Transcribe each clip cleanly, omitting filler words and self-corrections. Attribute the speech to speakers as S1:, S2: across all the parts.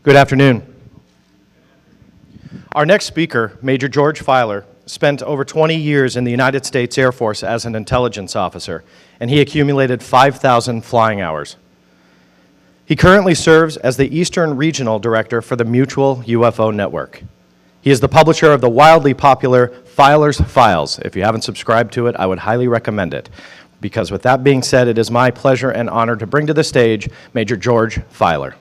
S1: Good afternoon. Our next speaker, Major George Filer, spent over 20 years in the United States Air Force as an intelligence officer, and he accumulated 5,000 flying hours. He currently serves as the Eastern Regional Director for the Mutual UFO Network. He is the publisher of the wildly popular Filer's Files. If you haven't subscribed to it, I would highly recommend it. Because with that being said, it is my pleasure and honor to bring to the stage Major George Filer.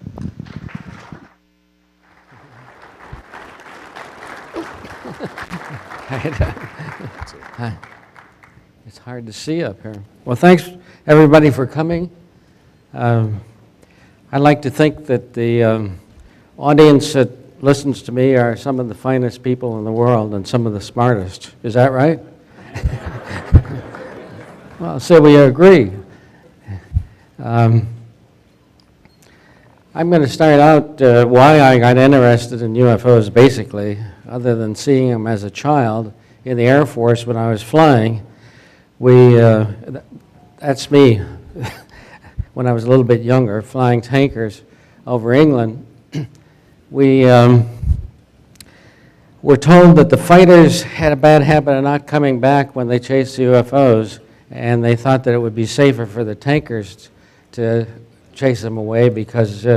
S2: Hi. It's hard to see up here. Well, thanks everybody for coming. I'd like to think that the audience that listens to me are some of the finest people in the world and some of the smartest. Is that right? Well, so we agree. I'm going to start out why I got interested in UFOs, basically, other than seeing them as a child in the Air Force when I was flying. That's me when I was a little bit younger, flying tankers over England. We were told that the fighters had a bad habit of not coming back when they chased the UFOs, and they thought that it would be safer for the tankers to chase them away because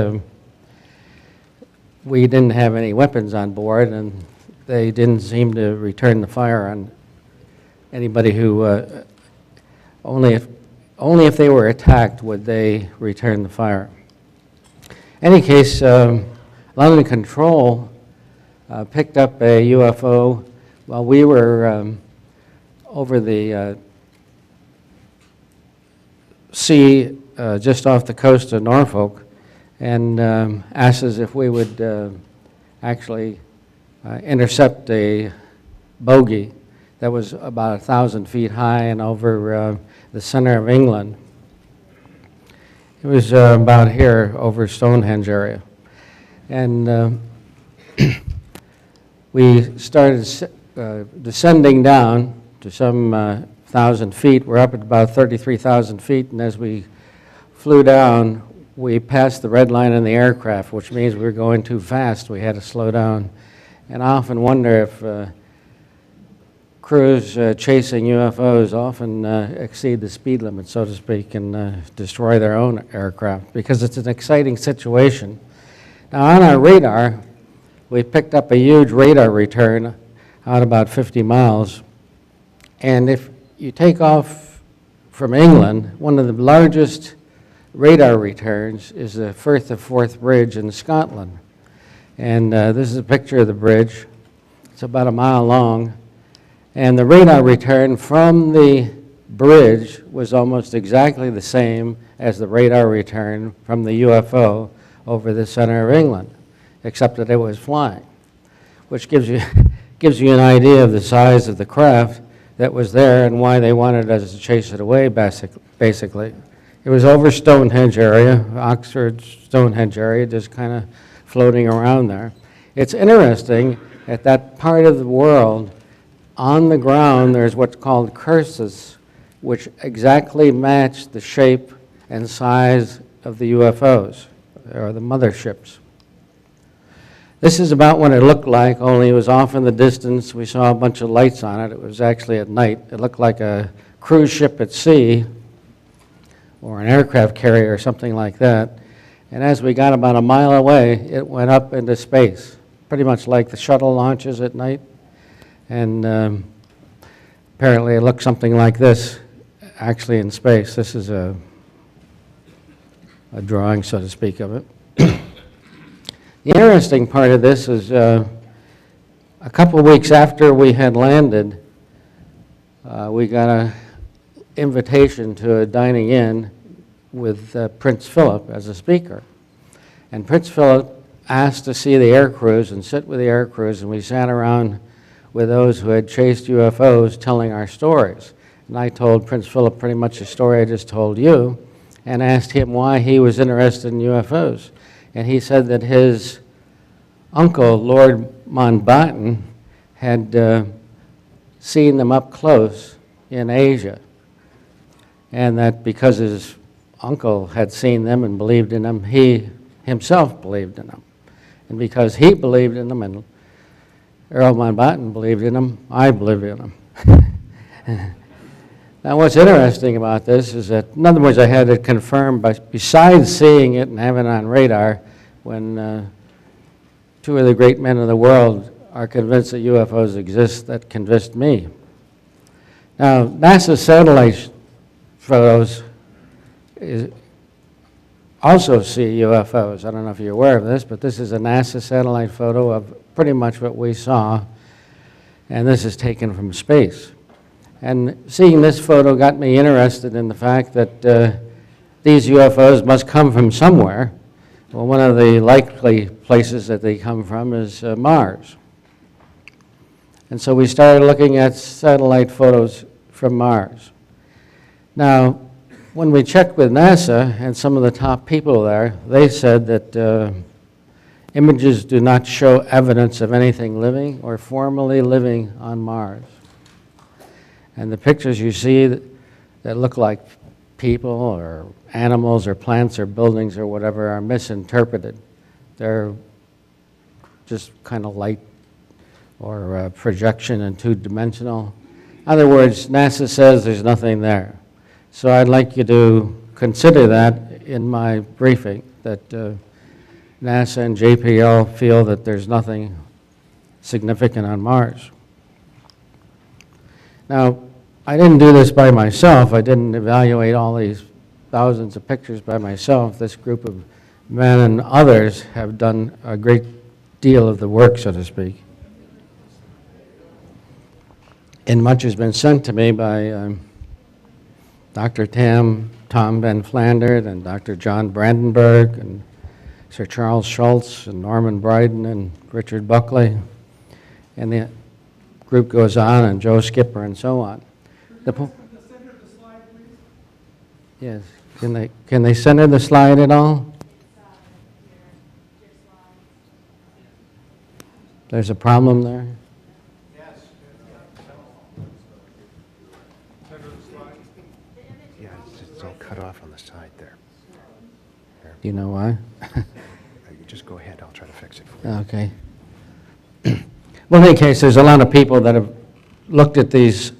S2: we didn't have any weapons on board, and they didn't seem to return the fire on anybody who, only if they were attacked would they return the fire. In any case, London Control picked up a UFO while we were over the sea just off the coast of Norfolk, and asked us if we would actually intercept a bogey that was about 1,000 feet high and over the center of England. It was about here over Stonehenge area. And we started descending down to some 1,000 feet. We're up at about 33,000 feet, and as we flew down, we passed the red line in the aircraft, which means we were going too fast. We had to slow down. And I often wonder if crews chasing UFOs often exceed the speed limit, so to speak, and destroy their own aircraft, because it's an exciting situation. Now, on our radar, we picked up a huge radar return out about 50 miles. And if you take off from England, one of the largest radar returns is the Firth of Forth Bridge in Scotland. And this is a picture of the bridge. It's about a mile long. And the radar return from the bridge was almost exactly the same as the radar return from the UFO over the center of England, except that it was flying, which gives you an idea of the size of the craft that was there and why they wanted us to chase it away, basically. It was over Stonehenge area, Oxford, Stonehenge area, just kind of floating around there. It's interesting, at that part of the world, on the ground, there's what's called curses, which exactly match the shape and size of the UFOs, or the motherships. This is about what it looked like, only it was off in the distance. We saw a bunch of lights on it. It was actually at night. It looked like a cruise ship at sea or an aircraft carrier or something like that. And as we got about a mile away, it went up into space, pretty much like the shuttle launches at night. And apparently it looked something like this, actually in space. This is a drawing, so to speak, of it. The interesting part of this is a couple of weeks after we had landed, we got an invitation to a dining in with Prince Philip as a speaker. And Prince Philip asked to see the air crews and sit with the air crews, and we sat around with those who had chased UFOs telling our stories. And I told Prince Philip pretty much the story I just told you, and asked him why he was interested in UFOs. And he said that his uncle, Lord Mountbatten, had seen them up close in Asia, and that because his uncle had seen them and believed in them, he himself believed in them. And because he believed in them and Earl Mountbatten believed in them, I believed in them. Now what's interesting about this is that, in other words, I had it confirmed besides seeing it and having it on radar, when two of the great men of the world are convinced that UFOs exist, that convinced me. Now, NASA satellite photos also see UFOs. I don't know if you're aware of this, but this is a NASA satellite photo of pretty much what we saw, and this is taken from space. And seeing this photo got me interested in the fact that these UFOs must come from somewhere. Well, one of the likely places that they come from is Mars. And so we started looking at satellite photos from Mars. Now, when we checked with NASA and some of the top people there, they said that images do not show evidence of anything living or formally living on Mars. And the pictures you see that look like people or animals or plants or buildings or whatever are misinterpreted. They're just kind of light or projection and two-dimensional. In other words, NASA says there's nothing there. So I'd like you to consider that in my briefing, that NASA and JPL feel that there's nothing significant on Mars. Now, I didn't do this by myself. I didn't evaluate all these thousands of pictures by myself. This group of men and others have done a great deal of the work, so to speak. And much has been sent to me by Dr. Tom Van Flandert and Dr. John Brandenburg and Sir Charles Schultz and Norman Bryden and Richard Buckley. And the group goes on, and Joe Skipper and so on. The center of the slide, please. Yes. Can they center the slide at all? There's a problem there?
S3: Yes. Center of the slide. Yeah, it's all cut off on the side there.
S2: Do you know why?
S3: You just go ahead. I'll try to fix it for you.
S2: Okay. Well, in any case, there's a lot of people that have looked at these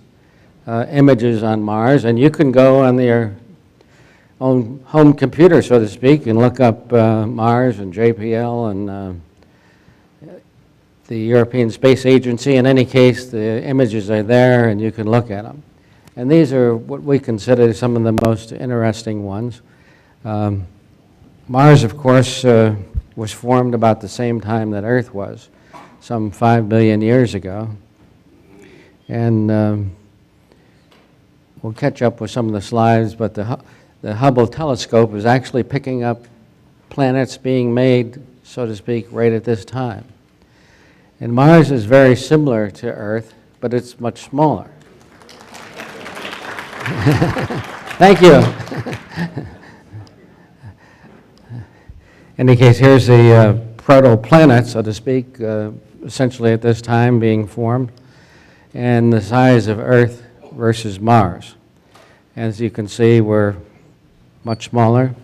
S2: images on Mars, and you can go on your own home computer, so to speak, and look up Mars and JPL and the European Space Agency. In any case, the images are there, and you can look at them. And these are what we consider some of the most interesting ones. Mars, of course, was formed about the same time that Earth was, some 5 billion years ago. And we'll catch up with some of the slides, but the Hubble telescope is actually picking up planets being made, so to speak, right at this time. And Mars is very similar to Earth, but it's much smaller. Thank you. In any case, here's the protoplanet, so to speak, essentially at this time being formed, and the size of Earth versus Mars. As you can see, we're much smaller.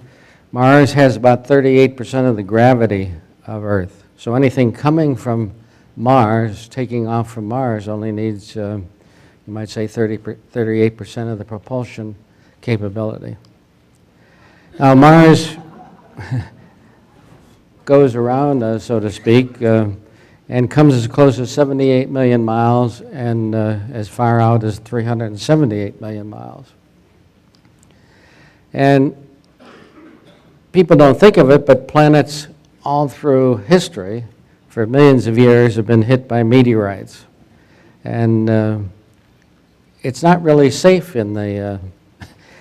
S2: Mars has about 38% of the gravity of Earth. So anything coming from Mars, taking off from Mars, only needs, you might say, 38% of the propulsion capability. Now, Mars goes around us, so to speak, and comes as close as 78 million miles and as far out as 378 million miles. And people don't think of it, but planets all through history for millions of years have been hit by meteorites. And it's not really safe in the,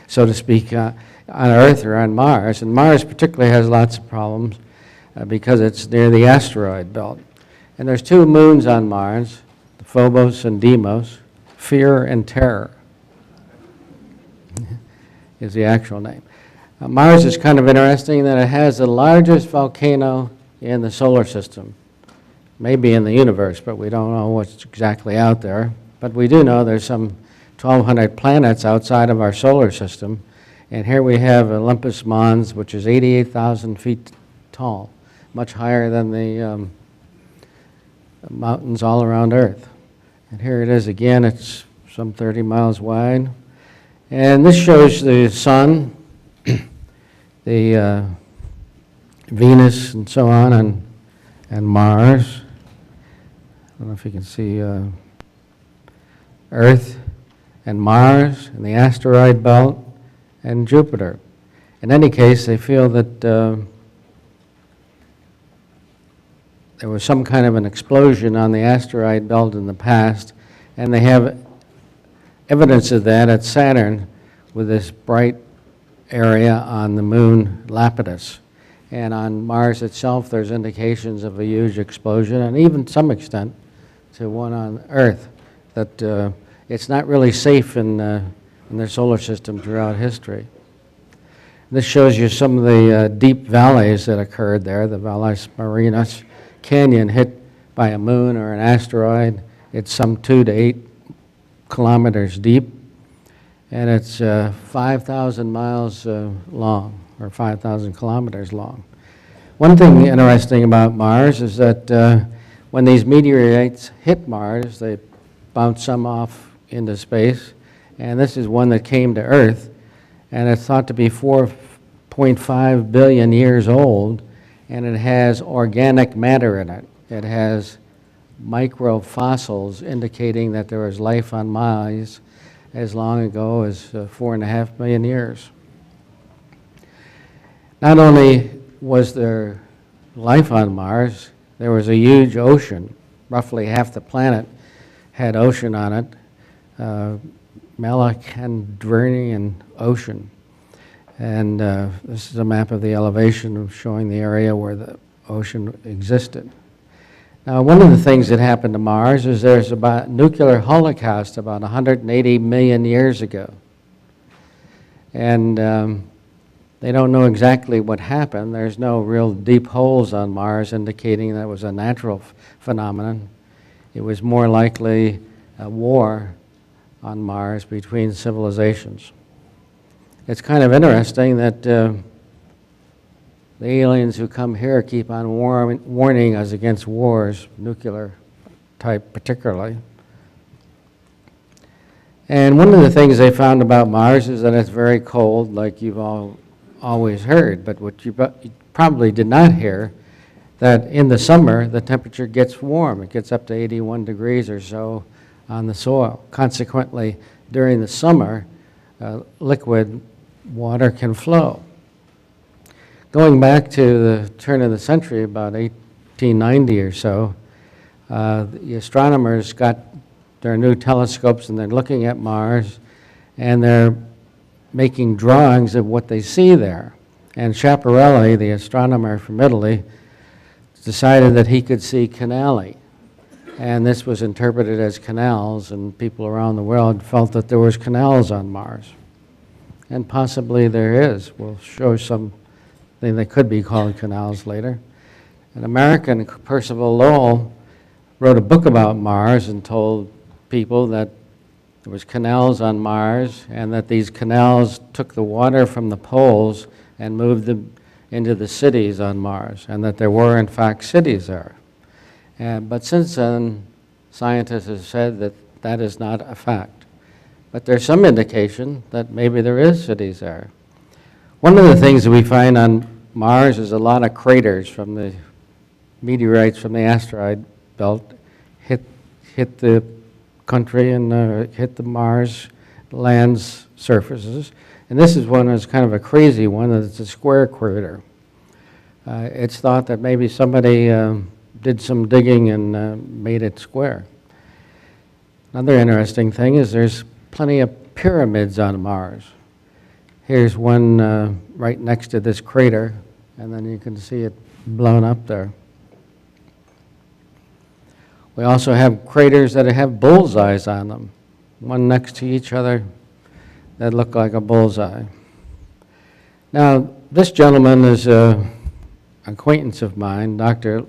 S2: so to speak, on Earth or on Mars. And Mars particularly has lots of problems because it's near the asteroid belt. And there's two moons on Mars, Phobos and Deimos, Fear and Terror is the actual name. Mars is kind of interesting that it has the largest volcano in the solar system. Maybe in the universe, but we don't know what's exactly out there. But we do know there's some 1,200 planets outside of our solar system. And here we have Olympus Mons, which is 88,000 feet tall. much higher than the mountains all around Earth. And here it is again, it's some 30 miles wide. And this shows the sun, the Venus and so on, and Mars. I don't know if you can see Earth and Mars and the asteroid belt and Jupiter. In any case, they feel that there was some kind of an explosion on the asteroid belt in the past, and they have evidence of that at Saturn with this bright area on the moon Lapidus. And on Mars itself, there's indications of a huge explosion, and even to some extent to one on Earth, that it's not really safe in their solar system throughout history. This shows you some of the deep valleys that occurred there, the Valles Marinus Canyon hit by a moon or an asteroid. It's some 2 to 8 kilometers deep, and it's 5,000 miles long, or 5,000 kilometers long. One thing interesting about Mars is that when these meteorites hit Mars, they bounce some off into space, and this is one that came to Earth, and it's thought to be 4.5 billion years old, and it has organic matter in it. It has microfossils indicating that there was life on Mars as long ago as 4.5 million years. Not only was there life on Mars, there was a huge ocean. Roughly half the planet had ocean on it, Malacandrian Ocean. And this is a map of the elevation showing the area where the ocean existed. Now, one of the things that happened to Mars is there's about nuclear holocaust about 180 million years ago. And they don't know exactly what happened. There's no real deep holes on Mars indicating that it was a natural phenomenon. It was more likely a war on Mars between civilizations. It's kind of interesting that the aliens who come here keep on warning us against wars, nuclear type particularly. And one of the things they found about Mars is that it's very cold, like you've all always heard, but what you probably did not hear, that in the summer the temperature gets warm. It gets up to 81 degrees or so on the soil. Consequently, during the summer, liquid water can flow. Going back to the turn of the century, about 1890 or so, the astronomers got their new telescopes and they're looking at Mars and they're making drawings of what they see there. And Schiaparelli, the astronomer from Italy, decided that he could see canali. And this was interpreted as canals, and people around the world felt that there was canals on Mars. And possibly there is. We'll show something that could be called canals later. An American, Percival Lowell, wrote a book about Mars and told people that there was canals on Mars and that these canals took the water from the poles and moved them into the cities on Mars, and that there were in fact cities there. But since then, scientists have said that that is not a fact. But there's some indication that maybe there is cities there. One of the things that we find on Mars is a lot of craters from the meteorites from the asteroid belt hit the country and hit the Mars land's surfaces. And this is one that's kind of a crazy one. It's a square crater. It's thought that maybe somebody did some digging and made it square. Another interesting thing is there's plenty of pyramids on Mars. Here's one right next to this crater, and then you can see it blown up there. We also have craters that have bullseyes on them, one next to each other that look like a bullseye. Now, this gentleman is an acquaintance of mine, Dr.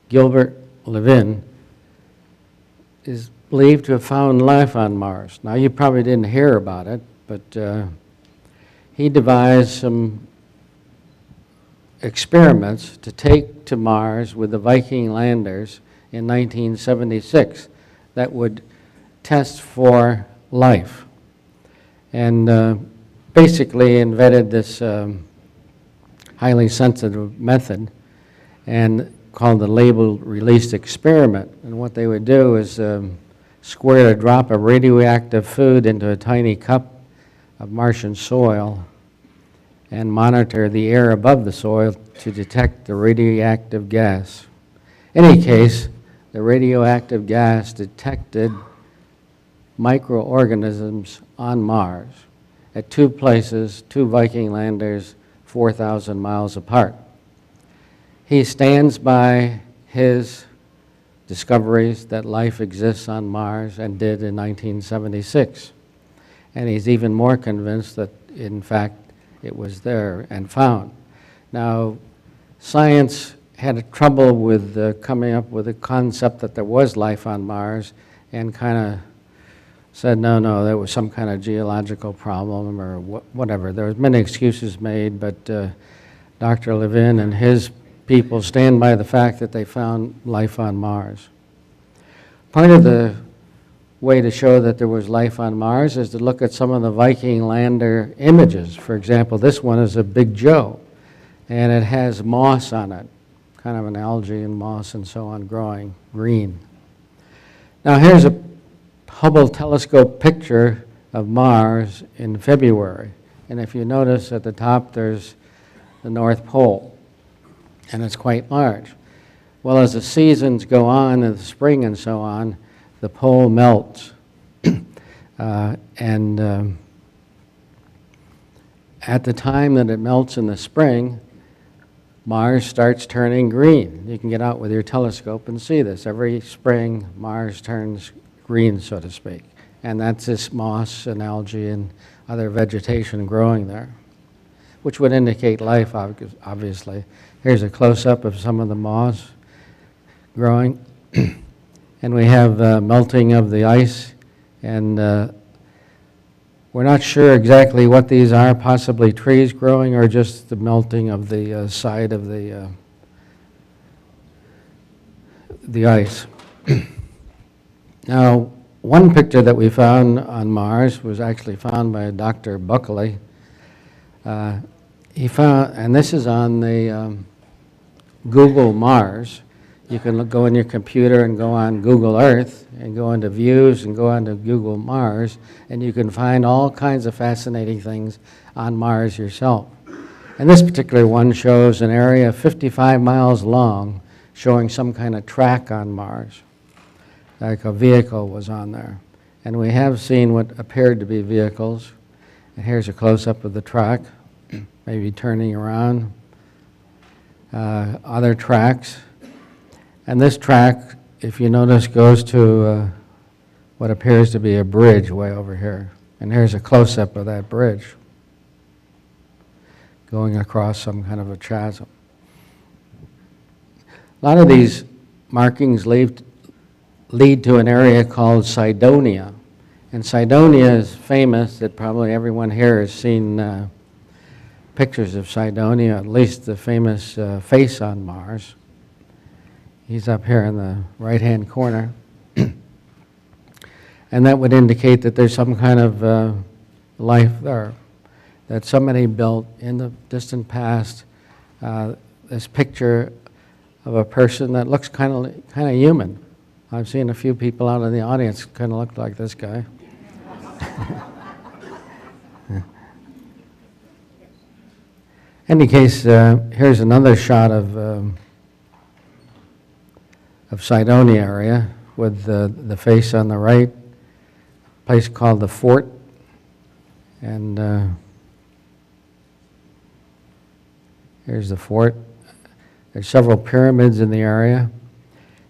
S2: Gilbert Levin, is believed to have found life on Mars. Now, you probably didn't hear about it, but he devised some experiments to take to Mars with the Viking landers in 1976 that would test for life. And basically invented this highly sensitive method and called the labeled released experiment. And what they would do is squirt a drop of radioactive food into a tiny cup of Martian soil and monitor the air above the soil to detect the radioactive gas. In any case, the radioactive gas detected microorganisms on Mars at two places, two Viking landers, 4,000 miles apart. He stands by his discoveries that life exists on Mars and did in 1976. And he's even more convinced that, in fact, it was there and found. Now, science had trouble with coming up with a concept that there was life on Mars and kind of said, no, there was some kind of geological problem or whatever. There was many excuses made, but Dr. Levin and his people stand by the fact that they found life on Mars. Part of the way to show that there was life on Mars is to look at some of the Viking lander images. For example, this one is a Big Joe, and it has moss on it, kind of an algae and moss and so on growing green. Now here's a Hubble telescope picture of Mars in February. And if you notice at the top there's the North Pole, and it's quite large. Well, as the seasons go on in the spring and so on, the pole melts. At the time that it melts in the spring, Mars starts turning green. You can get out with your telescope and see this. Every spring, Mars turns green, so to speak. And that's this moss and algae and other vegetation growing there, which would indicate life, obviously. Here's a close-up of some of the moss growing. And we have melting of the ice, and we're not sure exactly what these are, possibly trees growing or just the melting of the side of the ice. Now, one picture that we found on Mars was actually found by Dr. Buckley. He found, and this is on the Google Mars. You can go in your computer and go on Google Earth and go into Views and go onto Google Mars, and you can find all kinds of fascinating things on Mars yourself. And this particular one shows an area 55 miles long showing some kind of track on Mars, like a vehicle was on there. And we have seen what appeared to be vehicles. And here's a close-up of the track, maybe turning around. Other tracks. And this track, if you notice, goes to what appears to be a bridge way over here. And here's a close-up of that bridge going across some kind of a chasm. A lot of these markings lead to an area called Cydonia. And Cydonia is famous, that probably everyone here has seen pictures of Cydonia, at least the famous face on Mars. He's up here in the right-hand corner. And that would indicate that there's some kind of life there that somebody built in the distant past. This picture of a person that looks kind of human. I've seen a few people out in the audience kind of look like this guy. In any case, here's another shot of Cydonia area with the face on the right, a place called the Fort, and here's the Fort. There's several pyramids in the area,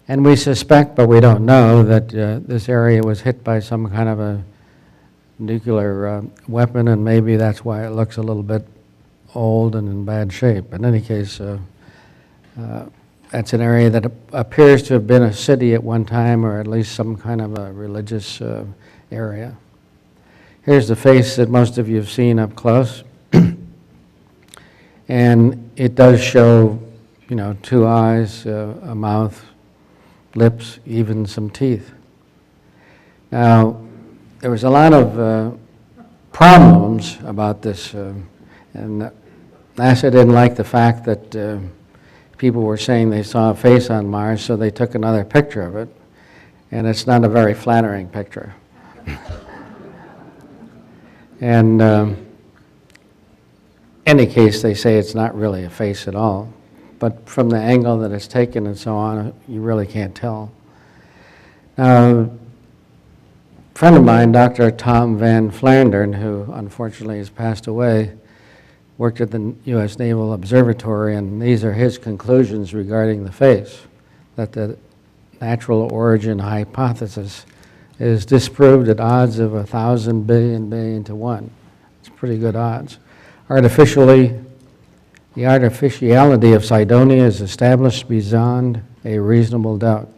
S2: and we suspect, but we don't know, that this area was hit by some kind of a nuclear weapon, and maybe that's why it looks a little bit old and in bad shape. In any case, that's an area that appears to have been a city at one time, or at least some kind of a religious area. Here's the face that most of you have seen up close. And it does show, you know, two eyes, a mouth, lips, even some teeth. Now, there was a lot of problems about this, and NASA didn't like the fact that people were saying they saw a face on Mars, so they took another picture of it, and it's not a very flattering picture. And any case, they say it's not really a face at all, but from the angle that it's taken and so on, you really can't tell. Now, a friend of mine, Dr. Tom Van Flandern, who unfortunately has passed away, worked at the U.S. Naval Observatory, and these are his conclusions regarding the face, that the natural origin hypothesis is disproved at odds of 1,000 billion to 1. It's pretty good odds. Artificially, the artificiality of Cydonia is established beyond a reasonable doubt.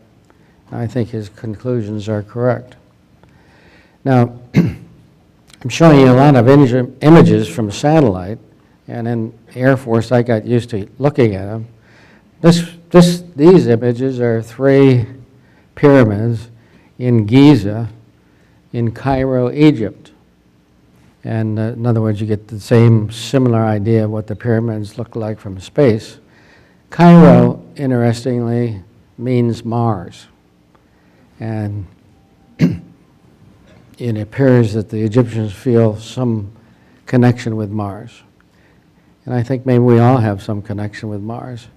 S2: I think his conclusions are correct. Now, I'm showing you a lot of images from satellite, and in Air Force I got used to looking at them. These images are 3 pyramids in Giza in Cairo, Egypt. And in other words, you get the same similar idea of what the pyramids look like from space. Cairo, interestingly, means Mars. And it appears that the Egyptians feel some connection with Mars. And I think maybe we all have some connection with Mars.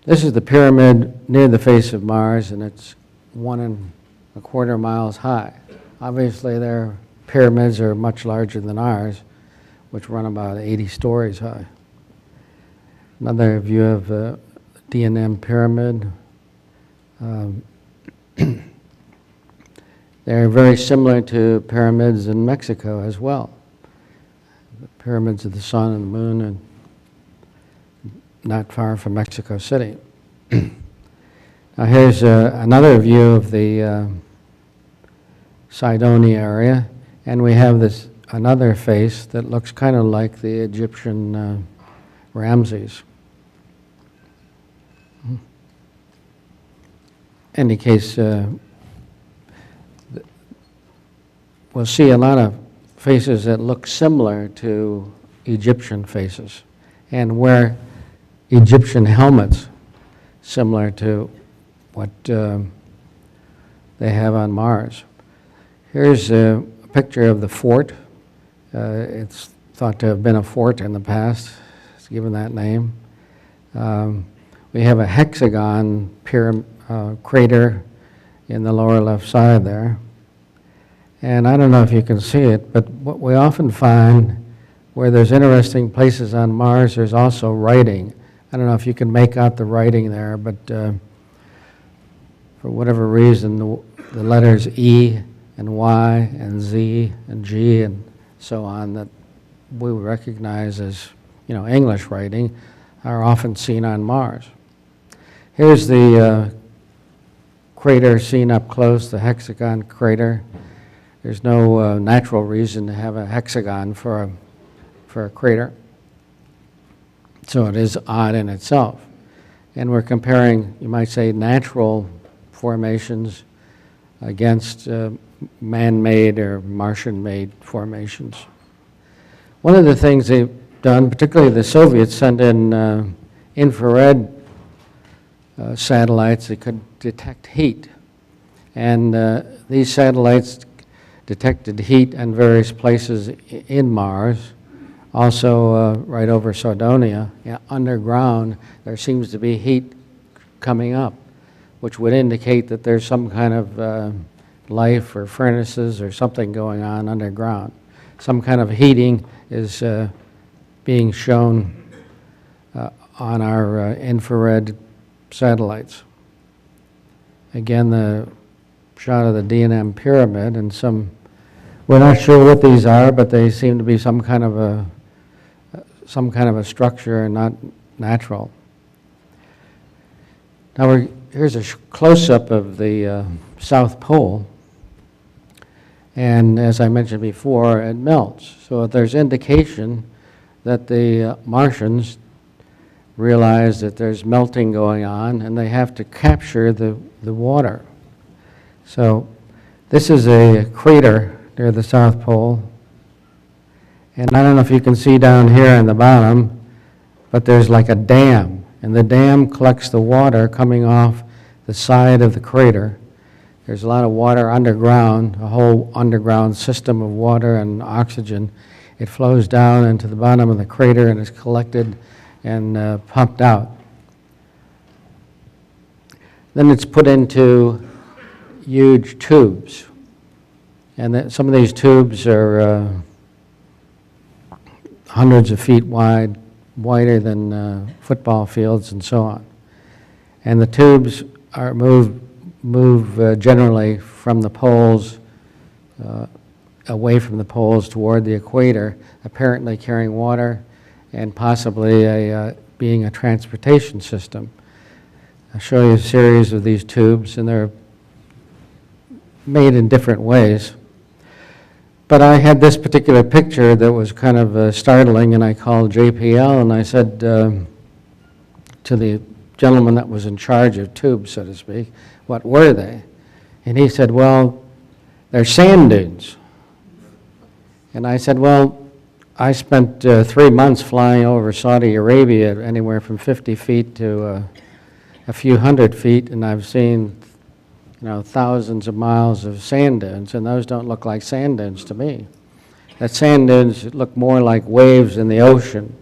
S2: This is the pyramid near the face of Mars, and it's 1.25 miles high. Obviously, their pyramids are much larger than ours, which run about 80 stories high. Another view of the D&M pyramid. They're very similar to pyramids in Mexico as well. The pyramids of the sun and the moon, and not far from Mexico City. Now here's another view of the Cydonia area, and we have this another face that looks kind of like the Egyptian Ramses. In any case, we'll see a lot of faces that look similar to Egyptian faces, and wear Egyptian helmets similar to what they have on Mars. Here's a picture of the fort. It's thought to have been a fort in the past. It's given that name. We have a hexagon crater in the lower left side there. And I don't know if you can see it, but what we often find where there's interesting places on Mars, there's also writing. I don't know if you can make out the writing there, but for whatever reason, the letters E and Y and Z and G and so on that we recognize as, you know, English writing are often seen on Mars. Here's the crater seen up close, the hexagon crater. There's no natural reason to have a hexagon for a crater. So it is odd in itself. And we're comparing, you might say, natural formations against man-made or Martian-made formations. One of the things they've done, particularly the Soviets, sent in infrared satellites that could detect heat. And these satellites detected heat in various places in Mars. Also, right over Cydonia, underground, there seems to be heat coming up, which would indicate that there's some kind of life or furnaces or something going on underground. Some kind of heating is being shown on our infrared satellites. Again, the shot of the D&M pyramid, and we're not sure what these are, but they seem to be some kind of a structure and not natural. Now here's a close-up of the South Pole, and as I mentioned before, it melts. So there's indication that the Martians realize that there's melting going on and they have to capture the water. So this is a crater near the South Pole. And I don't know if you can see down here on the bottom, but there's like a dam. And the dam collects the water coming off the side of the crater. There's a lot of water underground, a whole underground system of water and oxygen. It flows down into the bottom of the crater and is collected and pumped out. Then it's put into huge tubes. And some of these tubes are hundreds of feet wide, wider than football fields and so on. And the tubes are move generally from the poles, away from the poles toward the equator, apparently carrying water and possibly being a transportation system. I'll show you a series of these tubes, and they're made in different ways. But I had this particular picture that was kind of startling, and I called JPL, and I said to the gentleman that was in charge of tubes, so to speak, what were they? And he said, well, they're sand dunes. And I said, well, I spent 3 months flying over Saudi Arabia, anywhere from 50 feet to a few hundred feet, and I've seen thousands of miles of sand dunes, and those don't look like sand dunes to me. That sand dunes look more like waves in the ocean.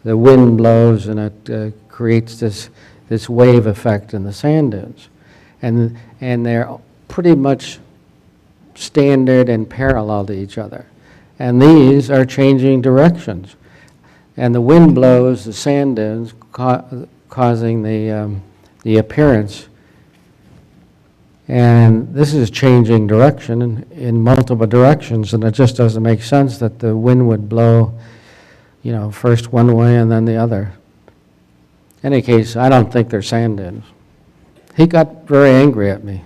S2: The wind blows and it creates this wave effect in the sand dunes. And they're pretty much standard and parallel to each other. And these are changing directions. And the wind blows the sand dunes, causing the appearance. And this is changing direction in multiple directions, and it just doesn't make sense that the wind would blow, first one way and then the other. In any case, I don't think they're sand dunes. He got very angry at me.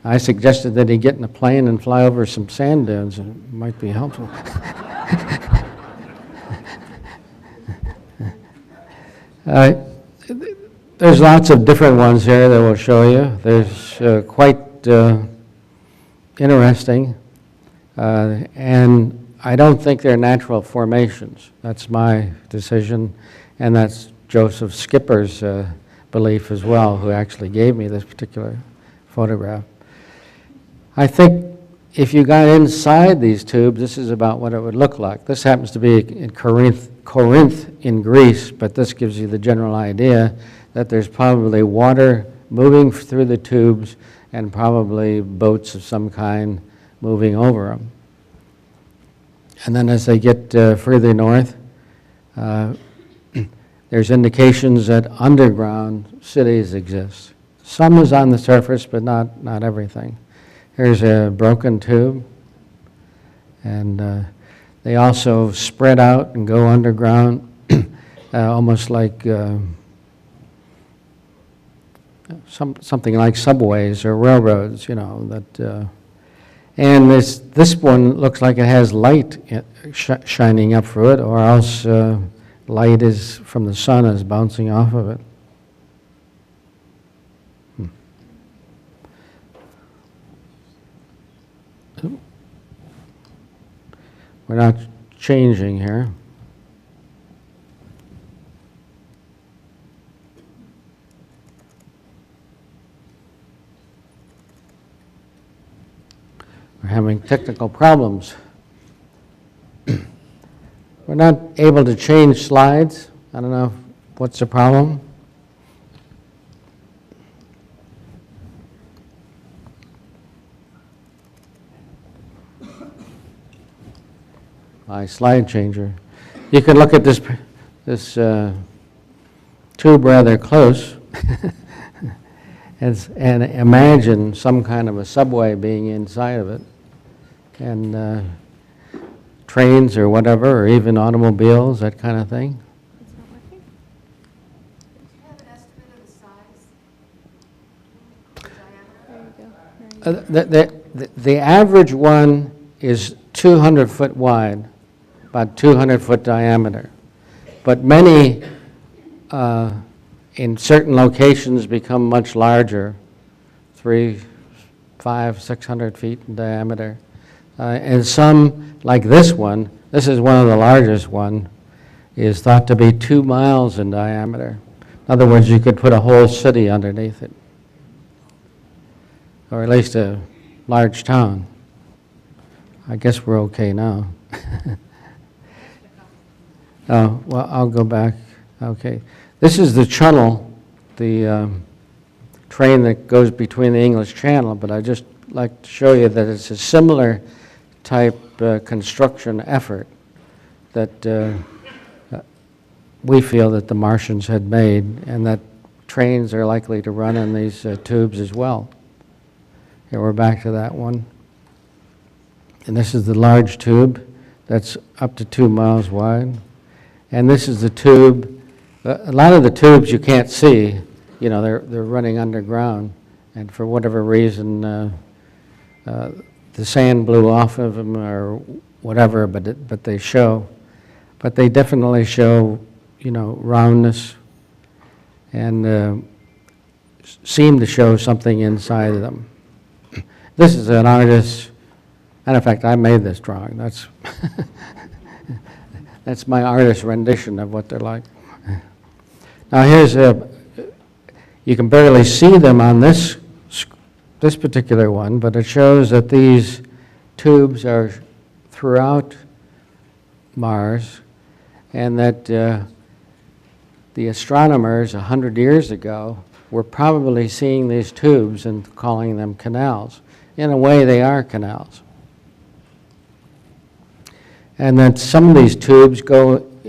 S2: I suggested that he get in a plane and fly over some sand dunes, and it might be helpful. There's lots of different ones here that we'll show you. There's quite interesting, and I don't think they're natural formations. That's my decision, and that's Joseph Skipper's belief as well, who actually gave me this particular photograph. I think if you got inside these tubes, this is about what it would look like. This happens to be in Corinth in Greece, but this gives you the general idea that there's probably water moving through the tubes and probably boats of some kind moving over them. And then as they get further north, there's indications that underground cities exist. Some is on the surface, but not everything. Here's a broken tube, and they also spread out and go underground, almost like something like subways or railroads, that. And this one looks like it has light shining up through it, or else light is from the sun is bouncing off of it. We're not changing here. We're having technical problems. We're not able to change slides. I don't know what's the problem. My slide changer. You can look at this tube rather close and imagine some kind of a subway being inside of it, and trains or whatever, or even automobiles, that kind of thing.
S4: It's not working? Do you have an estimate of the size? The diameter? There you go.
S2: The average one is 200 foot wide, about 200 foot diameter. But many, in certain locations, become much larger, 300, 500, 600 feet in diameter. And some, like this one, this is one of the largest one, is thought to be 2 miles in diameter. In other words, you could put a whole city underneath it, or at least a large town. I guess we're okay now. Oh, well, I'll go back. Okay. This is the channel, the train that goes between the English Channel, but I just like to show you that it's a similar type construction effort that we feel that the Martians had made, and that trains are likely to run in these tubes as well. Here, we're back to that one. And this is the large tube that's up to 2 miles wide. And this is the tube. A lot of the tubes you can't see, you know, they're running underground. And for whatever reason, the sand blew off of them or whatever, but they show. But they definitely show, you know, roundness and seem to show something inside of them. This is an artist. And in fact, I made this drawing. That's my artist rendition of what they're like. Now here's you can barely see them on this particular one, but it shows that these tubes are throughout Mars, and that the astronomers 100 years ago were probably seeing these tubes and calling them canals. In a way, they are canals. And that some of these tubes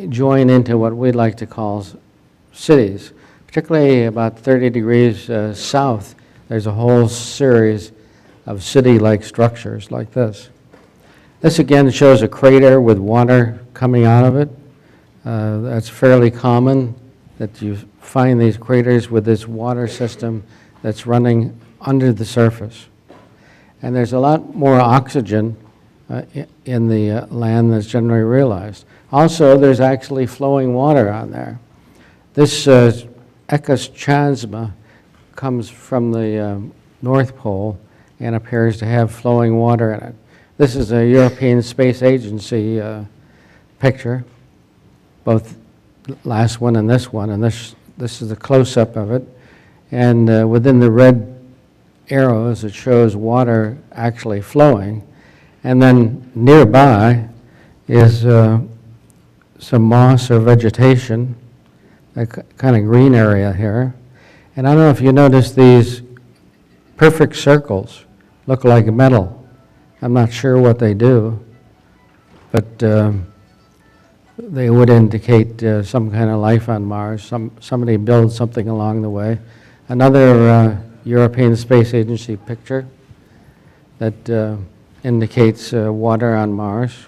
S2: join into what we'd like to call cities, particularly about 30 degrees south. There's a whole series of city-like structures like this. This again shows a crater with water coming out of it. That's fairly common, that you find these craters with this water system that's running under the surface. And there's a lot more oxygen in the land that's generally realized. Also, there's actually flowing water on there. This Chasm comes from the North Pole and appears to have flowing water in it. This is a European Space Agency picture, both last one and this one, and this is a close-up of it. And within the red arrows, it shows water actually flowing. And then nearby is some moss or vegetation, a kind of green area here. And I don't know if you notice these perfect circles look like metal. I'm not sure what they do, but they would indicate some kind of life on Mars. Somebody built something along the way. Another European Space Agency picture that indicates water on Mars.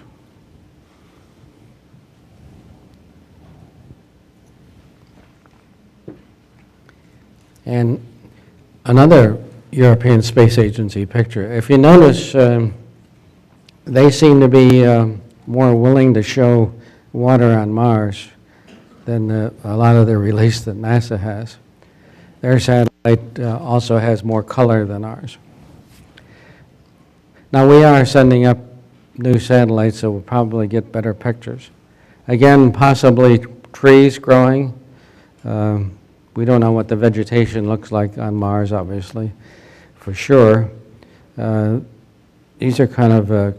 S2: And another European Space Agency picture. If you notice, they seem to be more willing to show water on Mars than a lot of the release that NASA has. Their satellite also has more color than ours. Now we are sending up new satellites, so we'll probably get better pictures. Again, possibly trees growing. We don't know what the vegetation looks like on Mars, obviously, for sure. These are kind of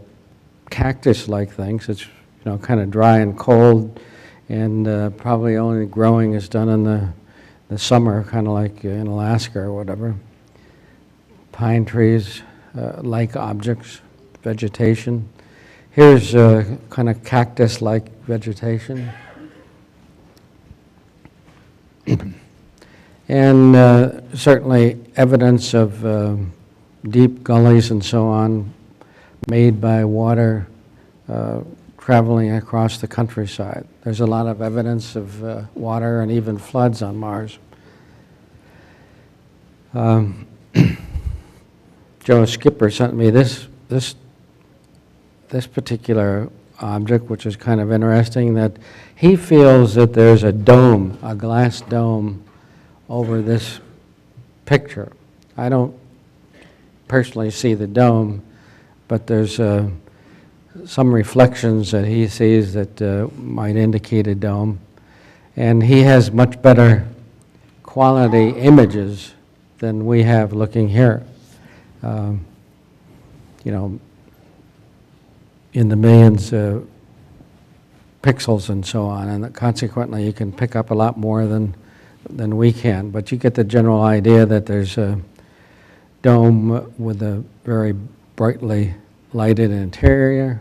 S2: cactus-like things. It's kind of dry and cold, and probably only growing is done in the summer, kind of like in Alaska or whatever. Pine trees, like objects, vegetation. Here's kind of cactus-like vegetation. And certainly evidence of deep gullies and so on made by water traveling across the countryside. There's a lot of evidence of water and even floods on Mars. Joe Skipper sent me this this particular object, which is kind of interesting, that he feels that there's a dome, a glass dome, over this picture. I don't personally see the dome, but there's some reflections that he sees that might indicate a dome. And he has much better quality images than we have looking here. You know, in the millions of pixels and so on, and consequently you can pick up a lot more than we can. But you get the general idea that there's a dome with a very brightly lighted interior.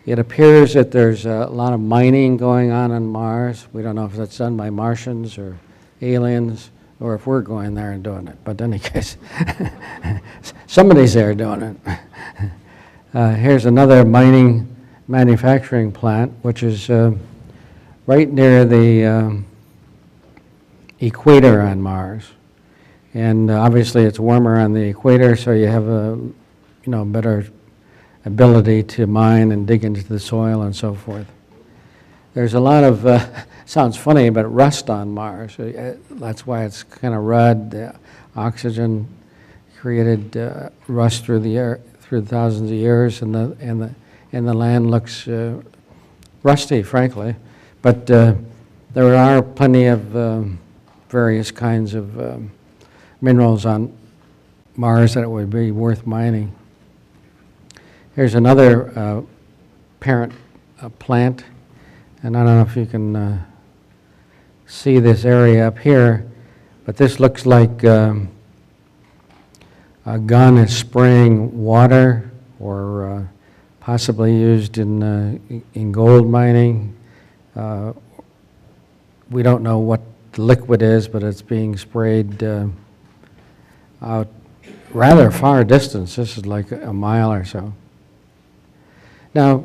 S2: It appears that there's a lot of mining going on Mars. We don't know if that's done by Martians or aliens, or if we're going there and doing it. But in any case, somebody's there doing it. Here's another mining manufacturing plant, which is right near the equator on Mars. And obviously it's warmer on the equator, so you have a better ability to mine and dig into the soil and so forth. There's a lot of, sounds funny, but rust on Mars. That's why it's kind of red. The oxygen created rust through the air, through thousands of years, and the land looks rusty, frankly. But there are plenty of various kinds of minerals on Mars that it would be worth mining. Here's another parent plant, and I don't know if you can see this area up here, but this looks like a gun is spraying water, or possibly used in gold mining. We don't know what the liquid is, but it's being sprayed out rather far distance. This is like a mile or so. Now,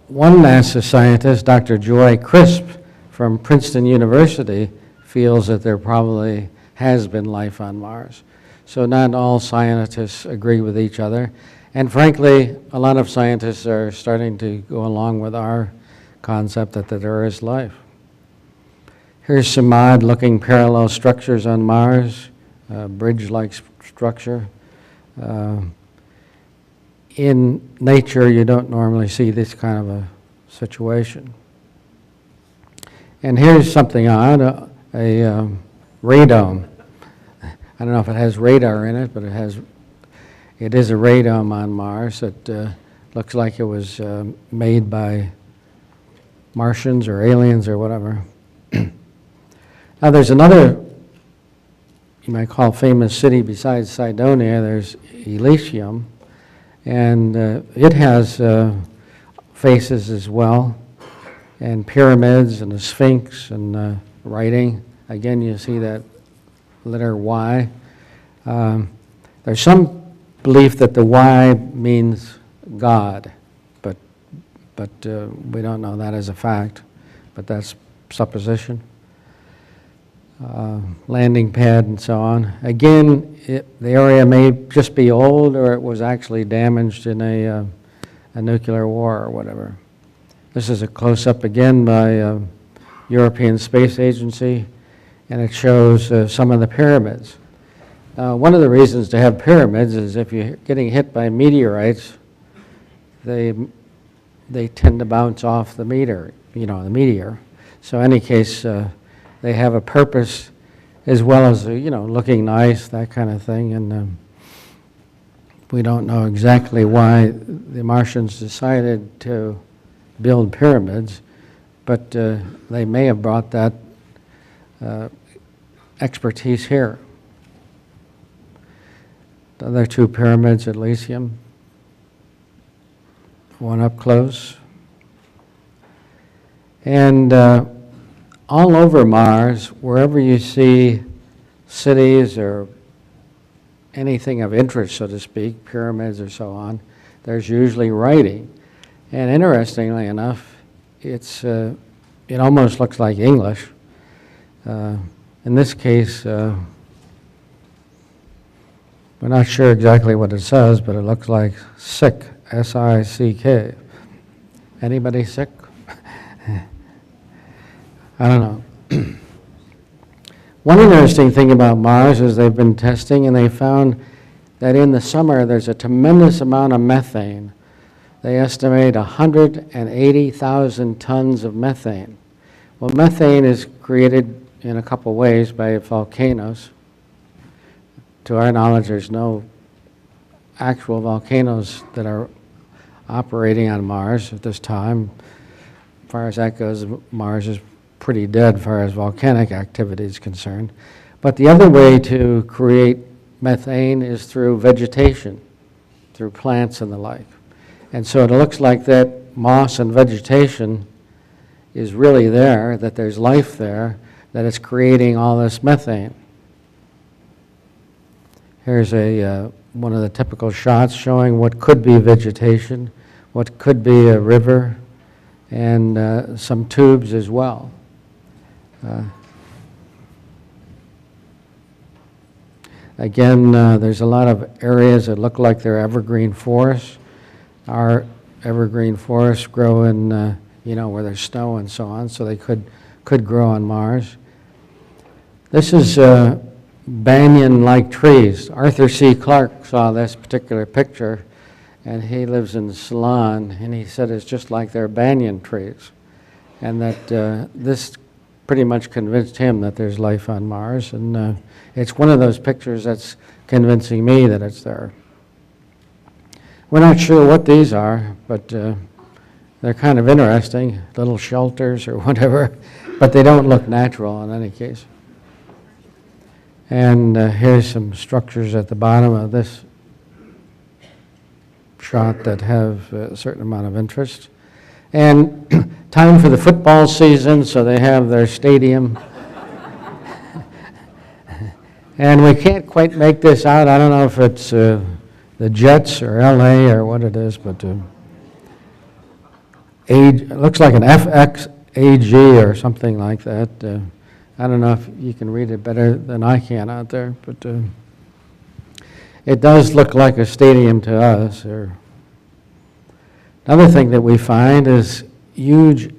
S2: one NASA scientist, Dr. Joy Crisp from Princeton University, feels that there probably has been life on Mars. So not all scientists agree with each other. And frankly, a lot of scientists are starting to go along with our concept that there is life. Here's some odd-looking parallel structures on Mars, bridge-like structure. In nature, you don't normally see this kind of a situation. And here's something odd, a radome. I don't know if it has radar in it, but it is a radome on Mars that looks like it was made by Martians or aliens or whatever. Now there's another, you might call, famous city besides Cydonia. There's Elysium, and it has faces as well, and pyramids and a sphinx and writing. Again, you see that letter Y. There's some belief that the Y means God, but we don't know that as a fact, but that's supposition. Landing pad and so on. Again, the area may just be old, or it was actually damaged in a nuclear war or whatever. This is a close-up again by European Space Agency, and it shows some of the pyramids. One of the reasons to have pyramids is if you're getting hit by meteorites, they tend to bounce off the meteor. So in any case, they have a purpose, as well as looking nice, that kind of thing. And we don't know exactly why the Martians decided to build pyramids, but they may have brought that expertise here. The other two pyramids at Elysium, one up close. And all over Mars, wherever you see cities or anything of interest, so to speak, pyramids or so on, there's usually writing. And interestingly enough, it almost looks like English. In this case, we're not sure exactly what it says, but it looks like sick S-I-C-K. Anybody sick? I don't know. One interesting thing about Mars is they've been testing and they found that in the summer there's a tremendous amount of methane. They estimate 180,000 tons of methane. Well, methane is created in a couple ways by volcanoes. To our knowledge, there's no actual volcanoes that are operating on Mars at this time. As far as that goes, Mars is pretty dead as far as volcanic activity is concerned. But the other way to create methane is through vegetation, through plants and the like. And so it looks like that moss and vegetation is really there, that there's life there, that it's creating all this methane. Here's one of the typical shots showing what could be vegetation, what could be a river, and some tubes as well. Again, there's a lot of areas that look like they're evergreen forests. Our evergreen forests grow in, where there's snow and so on, so they could grow on Mars. This is banyan-like trees. Arthur C. Clarke saw this particular picture, and he lives in Ceylon, and he said it's just like they're banyan trees, and that this pretty much convinced him that there's life on Mars, and it's one of those pictures that's convincing me that it's there. We're not sure what these are, but they're kind of interesting, little shelters or whatever, but they don't look natural in any case. And here's some structures at the bottom of this shot that have a certain amount of interest. And time for the football season, so they have their stadium. And we can't quite make this out. I don't know if it's the Jets or LA or what it is, but it looks like an FXAG or something like that. I don't know if you can read it better than I can out there, but it does look like a stadium to us. Another thing that we find is huge,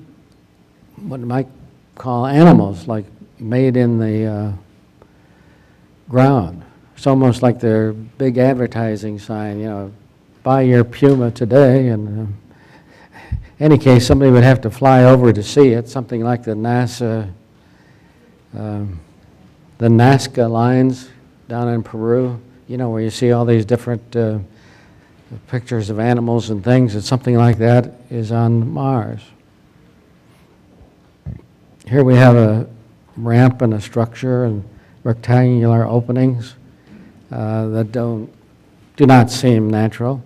S2: what you might call animals, like made in the ground. It's almost like their big advertising sign, buy your Puma today. And in any case, somebody would have to fly over to see it, something like the Nazca lines down in Peru, where you see all these different pictures of animals and things, and something like that is on Mars. Here we have a ramp and a structure and rectangular openings that do not seem natural.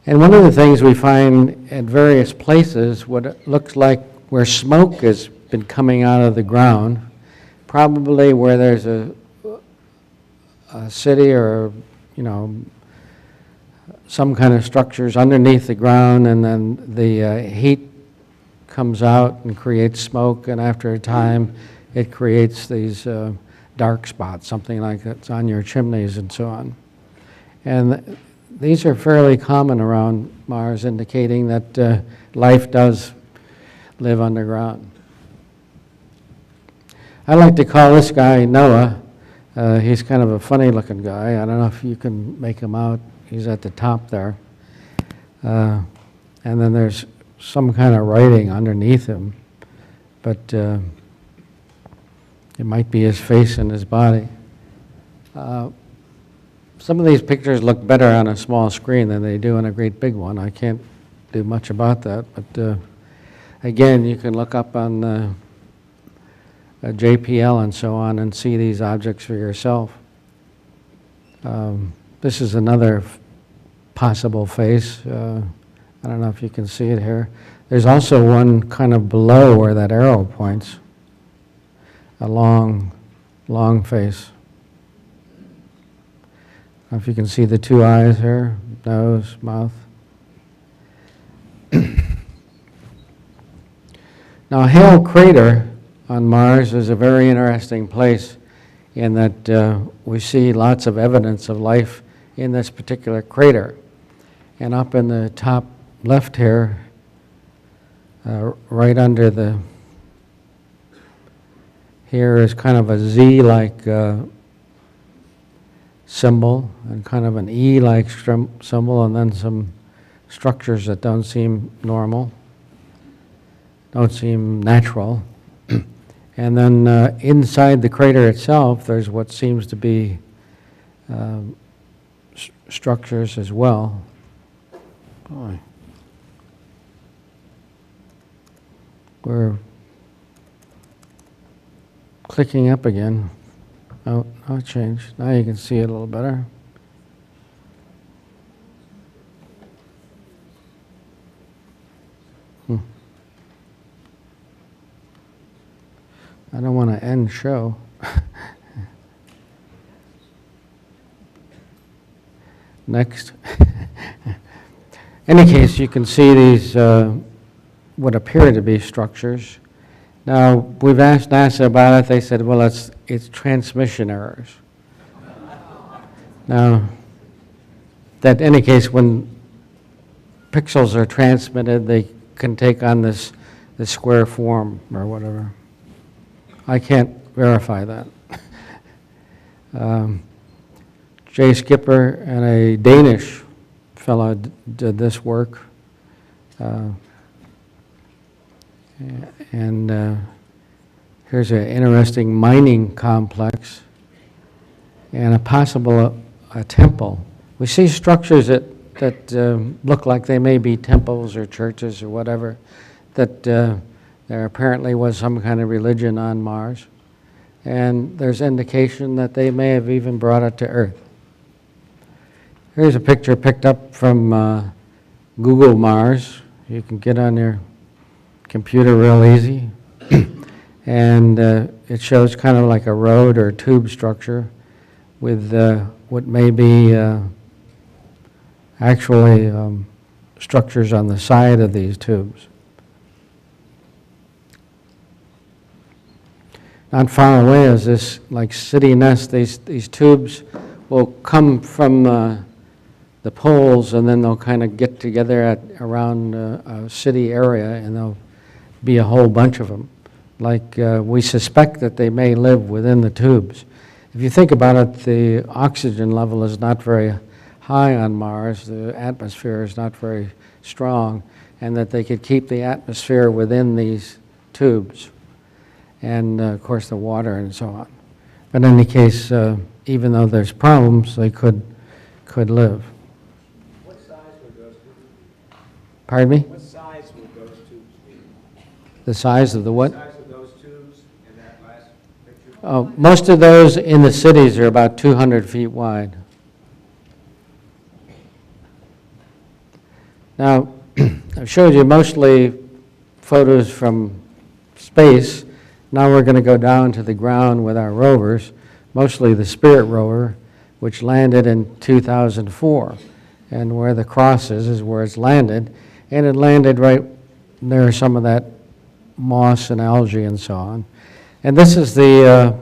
S2: And one of the things we find at various places, what it looks like where smoke has been coming out of the ground, probably where there's a city or, some kind of structures underneath the ground, and then the heat comes out and creates smoke, and after a time it creates these dark spots, something like that's on your chimneys and so on. And these are fairly common around Mars, indicating that life does live underground. I like to call this guy Noah. He's kind of a funny looking guy. I don't know if you can make him out. He's at the top there. And then there's some kind of writing underneath him, but it might be his face and his body. Some of these pictures look better on a small screen than they do on a great big one. I can't do much about that, but again, you can look up on JPL and so on and see these objects for yourself. This is another possible face. I don't know if you can see it here. There's also one kind of below where that arrow points, a long, long face. I don't know if you can see the two eyes here, nose, mouth. Now, Hale Crater on Mars is a very interesting place in that we see lots of evidence of life in this particular crater. And up in the top left here, right under here is kind of a Z-like symbol and kind of an E-like symbol, and then some structures that don't seem normal, don't seem natural. And then inside the crater itself, there's what seems to be structures as well. Boy. We're clicking up again. Oh, it changed. Now you can see it a little better. I don't want to end show. Next. In any case, you can see these what appear to be structures. Now, we've asked NASA about it. They said, well, it's transmission errors. Now, that in any case, when pixels are transmitted, they can take on this square form or whatever. I can't verify that. Jay Skipper and a Danish fellow did this work. And here's an interesting mining complex and a possible a temple. We see structures that look like they may be temples or churches or whatever, that there apparently was some kind of religion on Mars. And there's indication that they may have even brought it to Earth. Here's a picture picked up from Google Mars. You can get on your computer real easy. And it shows kind of like a road or tube structure with what may be actually structures on the side of these tubes. Not far away is this like city nest. These tubes will come from the poles, and then they'll kind of get together around a city area, and there'll be a whole bunch of them. Like we suspect that they may live within the tubes. If you think about it, the oxygen level is not very high on Mars. The atmosphere is not very strong, and that they could keep the atmosphere within these tubes. And of course the water and so on. But in any case, even though there's problems, they could live.
S5: What size would those tubes be?
S2: Pardon me?
S5: What size would those tubes be?
S2: The size of the what?
S5: The size of those tubes in that last picture?
S2: Oh, most of those in the cities are about 200 feet wide. Now, I've showed you mostly photos from space. Now we're going to go down to the ground with our rovers, mostly the Spirit rover, which landed in 2004. And where the cross is where it's landed. And it landed right near some of that moss and algae and so on. And this is the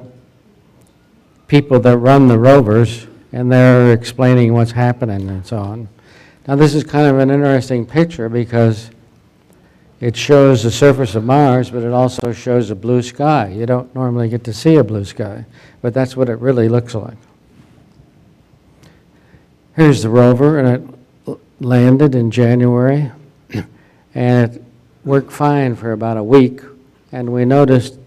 S2: people that run the rovers, and they're explaining what's happening and so on. Now this is kind of an interesting picture because it shows the surface of Mars, but it also shows a blue sky. You don't normally get to see a blue sky, but that's what it really looks like. Here's the rover, and it landed in January, and it worked fine for about a week, and we noticed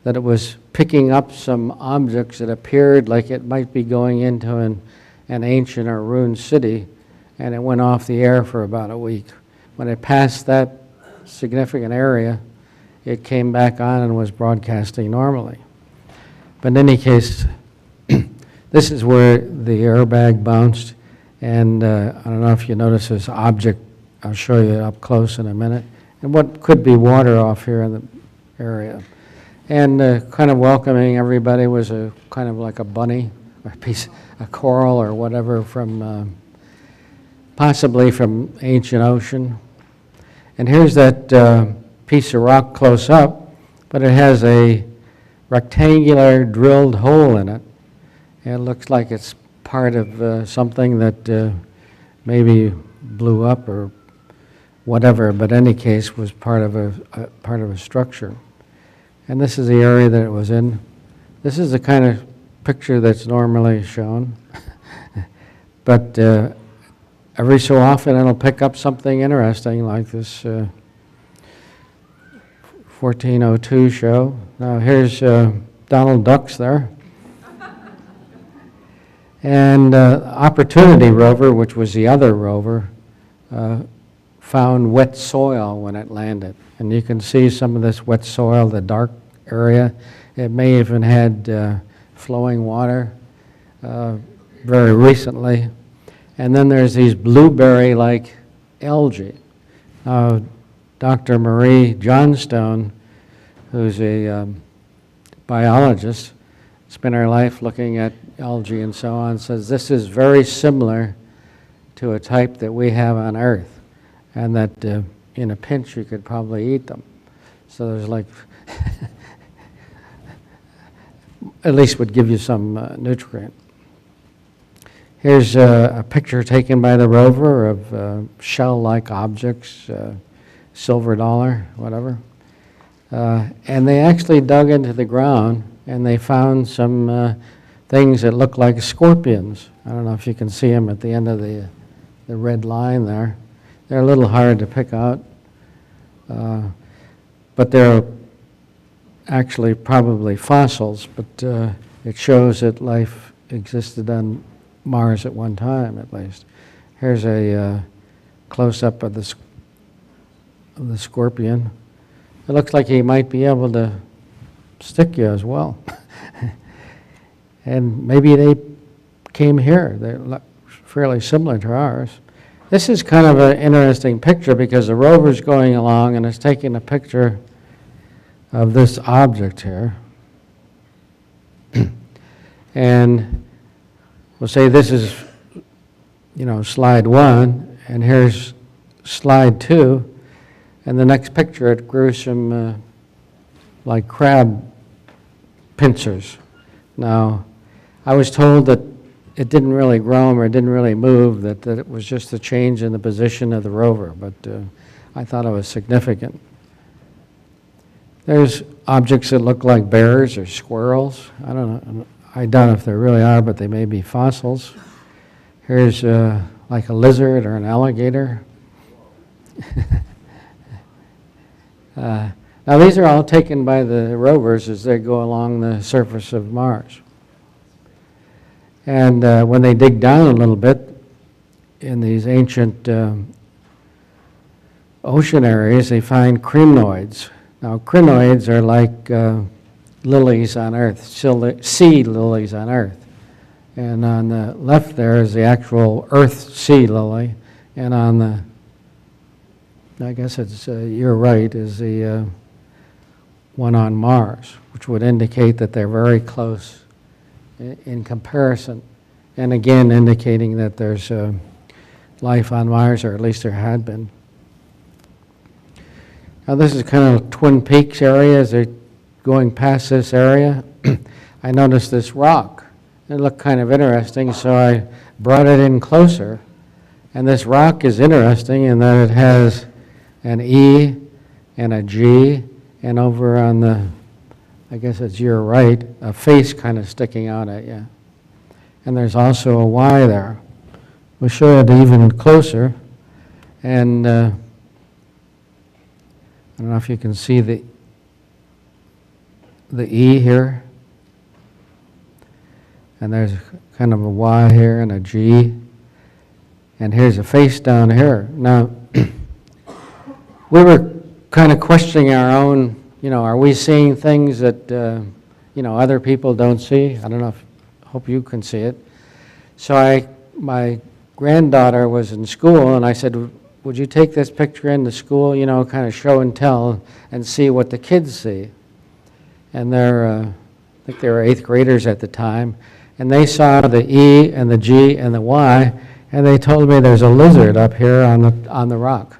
S2: that it was picking up some objects that appeared like it might be going into an ancient or ruined city, and it went off the air for about a week. When it passed that significant area, it came back on and was broadcasting normally. But in any case, this is where the airbag bounced, and I don't know if you notice this object. I'll show you up close in a minute, and what could be water off here in the area. And kind of welcoming everybody was a kind of like a bunny or a coral or whatever from possibly from ancient ocean. And here's that piece of rock close up, but it has a rectangular drilled hole in it. And it looks like it's part of something that maybe blew up or whatever, but in any case was part of a structure. And this is the area that it was in. This is the kind of picture that's normally shown. But every so often it'll pick up something interesting like this 1402 show. Now here's Donald Duck's there. And Opportunity rover, which was the other rover, found wet soil when it landed. And you can see some of this wet soil, the dark area. It may even had flowing water very recently. And then there's these blueberry-like algae. Dr. Marie Johnstone, who's a biologist, spent her life looking at algae and so on, says this is very similar to a type that we have on Earth, and that in a pinch you could probably eat them. So there's like, at least would give you some nutrient. Here's a picture taken by the rover of shell-like objects, silver dollar, whatever. And they actually dug into the ground and they found some things that look like scorpions. I don't know if you can see them at the end of the red line there. They're a little hard to pick out, but they're actually probably fossils, but it shows that life existed on Mars at one time, at least. Here's a close-up of the scorpion. It looks like he might be able to stick you as well. And maybe they came here. They're fairly similar to ours. This is kind of an interesting picture because the rover's going along and it's taking a picture of this object here. And we'll say this is, slide 1, and here's slide 2, and the next picture it grew some like crab pincers. Now, I was told that it didn't really grow or it didn't really move, that it was just a change in the position of the rover, but I thought it was significant. There's objects that look like bears or squirrels. I don't know. I doubt if they really are, but they may be fossils. Here's like a lizard or an alligator. Now these are all taken by the rovers as they go along the surface of Mars. And when they dig down a little bit in these ancient ocean areas, they find crinoids. Now crinoids are like lilies on Earth, sea lilies on Earth. And on the left there is the actual Earth sea lily, and on the, I guess it's, you're right, is the one on Mars, which would indicate that they're very close in comparison. And again, indicating that there's life on Mars, or at least there had been. Now this is kind of Twin Peaks area. As they're going past this area, I noticed this rock. It looked kind of interesting, so I brought it in closer. And this rock is interesting in that it has an E and a G, and over on the, I guess it's your right, a face kind of sticking out at you. And there's also a Y there. We'll show it even closer. And I don't know if you can see the E here. And there's kind of a Y here and a G. And here's a face down here. Now, we were kind of questioning our own, are we seeing things that, other people don't see? I don't know hope you can see it. So my granddaughter was in school, and I said, would you take this picture into school, kind of show and tell, and see what the kids see? And I think they were 8th graders at the time, and they saw the E and the G and the Y, and they told me there's a lizard up here on the rock.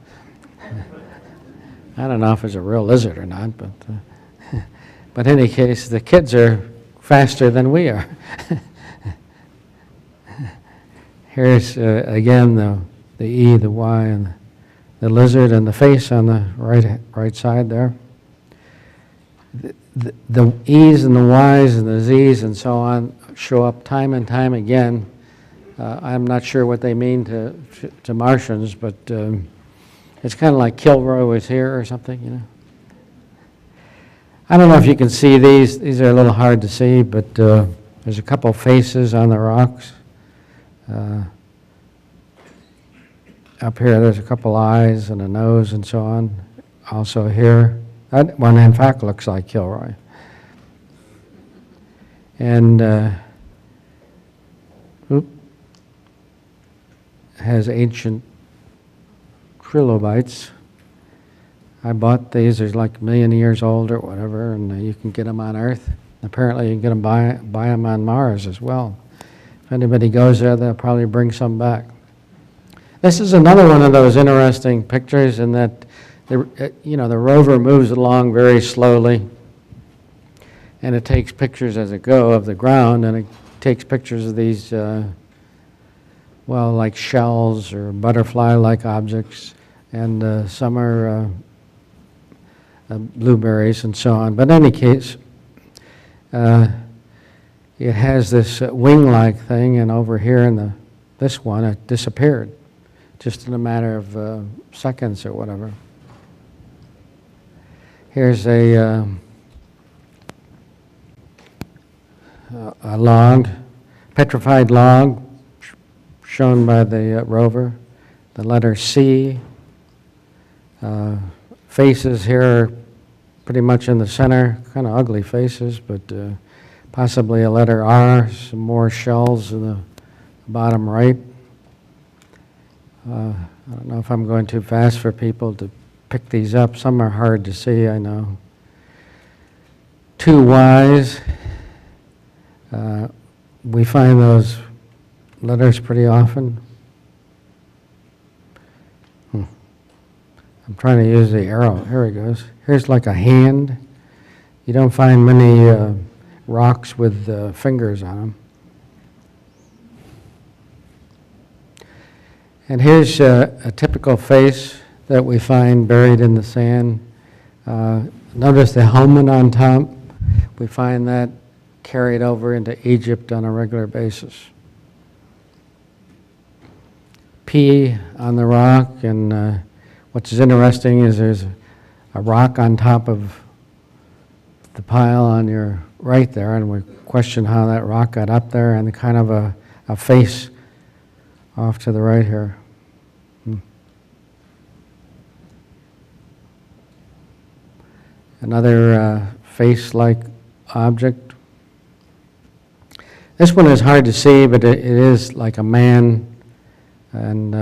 S2: I don't know if it's a real lizard or not, but in any case, the kids are faster than we are. Here's, again, the E, the Y, and the lizard and the face on the right side there. The E's and the Y's and the Z's and so on show up time and time again. I'm not sure what they mean to Martians, but it's kind of like Kilroy was here or something, you know. I don't know if you can see these. These are a little hard to see, but there's a couple faces on the rocks. Up here, there's a couple eyes and a nose and so on. Also here, that one in fact looks like Kilroy. And has ancient trilobites. I bought these. They're like a million years old or whatever, and you can get them on Earth. Apparently, you can get them buy them on Mars as well. If anybody goes there, they'll probably bring some back. This is another one of those interesting pictures in that the rover moves along very slowly, and it takes pictures as it goes of the ground, and it takes pictures of these, like shells or butterfly-like objects, and some are blueberries and so on. But in any case, it has this wing-like thing, and over here in this one, it disappeared, just in a matter of seconds or whatever. Here's a log, petrified log, shown by the rover. The letter C. Faces here are pretty much in the center, kind of ugly faces, but possibly a letter R, some more shells in the bottom right. I don't know if I'm going too fast for people to pick these up. Some are hard to see, I know. Two Y's. We find those letters pretty often. I'm trying to use the arrow. Here it goes. Here's like a hand. You don't find many rocks with fingers on them. And here's a typical face that we find buried in the sand. Notice the helmet on top. We find that carried over into Egypt on a regular basis. P on the rock, and what's interesting is there's a rock on top of the pile on your right there, and we question how that rock got up there, and kind of a face off to the right here. Another face-like object. This one is hard to see, but it is like a man, and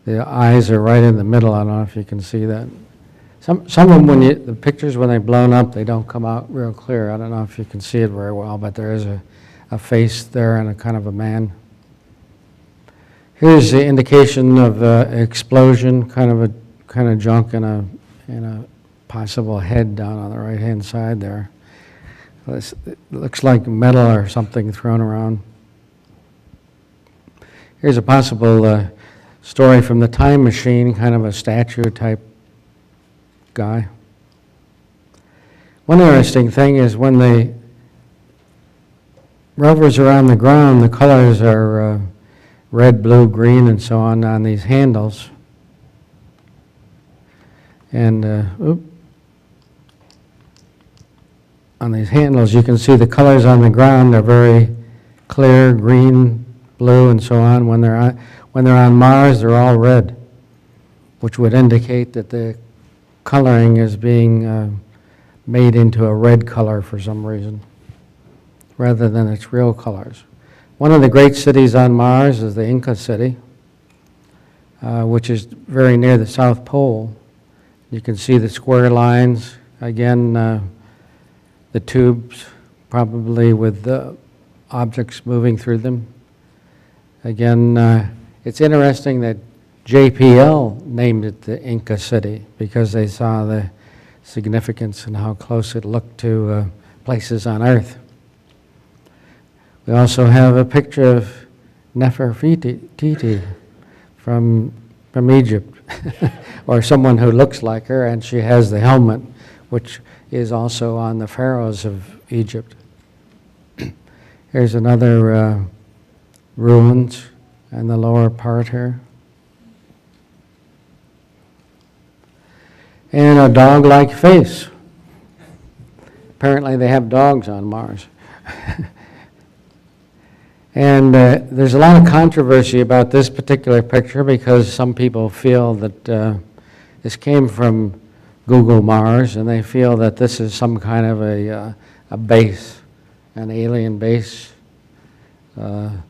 S2: the eyes are right in the middle. I don't know if you can see that. Some of them, the pictures, when they're blown up, they don't come out real clear. I don't know if you can see it very well, but there is a face there and a kind of a man. Here's the indication of explosion, kind of junk in a possible head down on the right-hand side there. It looks like metal or something thrown around. Here's a possible story from the time machine, kind of a statue-type guy. One interesting thing is when the rovers are on the ground, the colors are red, blue, green, and so on these handles. And on these handles, you can see the colors on the ground are very clear, green, blue, and so on. When they're on Mars, they're all red, which would indicate that the coloring is being made into a red color for some reason, rather than its real colors. One of the great cities on Mars is the Inca City, which is very near the South Pole. You can see the square lines, again, the tubes, probably with objects moving through them. Again, it's interesting that JPL named it the Inca City because they saw the significance and how close it looked to places on Earth. We also have a picture of Nefertiti from Egypt, or someone who looks like her, and she has the helmet, which is also on the pharaohs of Egypt. Here's another ruins in the lower part here. And a dog-like face. Apparently they have dogs on Mars. And there's a lot of controversy about this particular picture because some people feel that this came from Google Mars, and they feel that this is some kind of a base, an alien base, or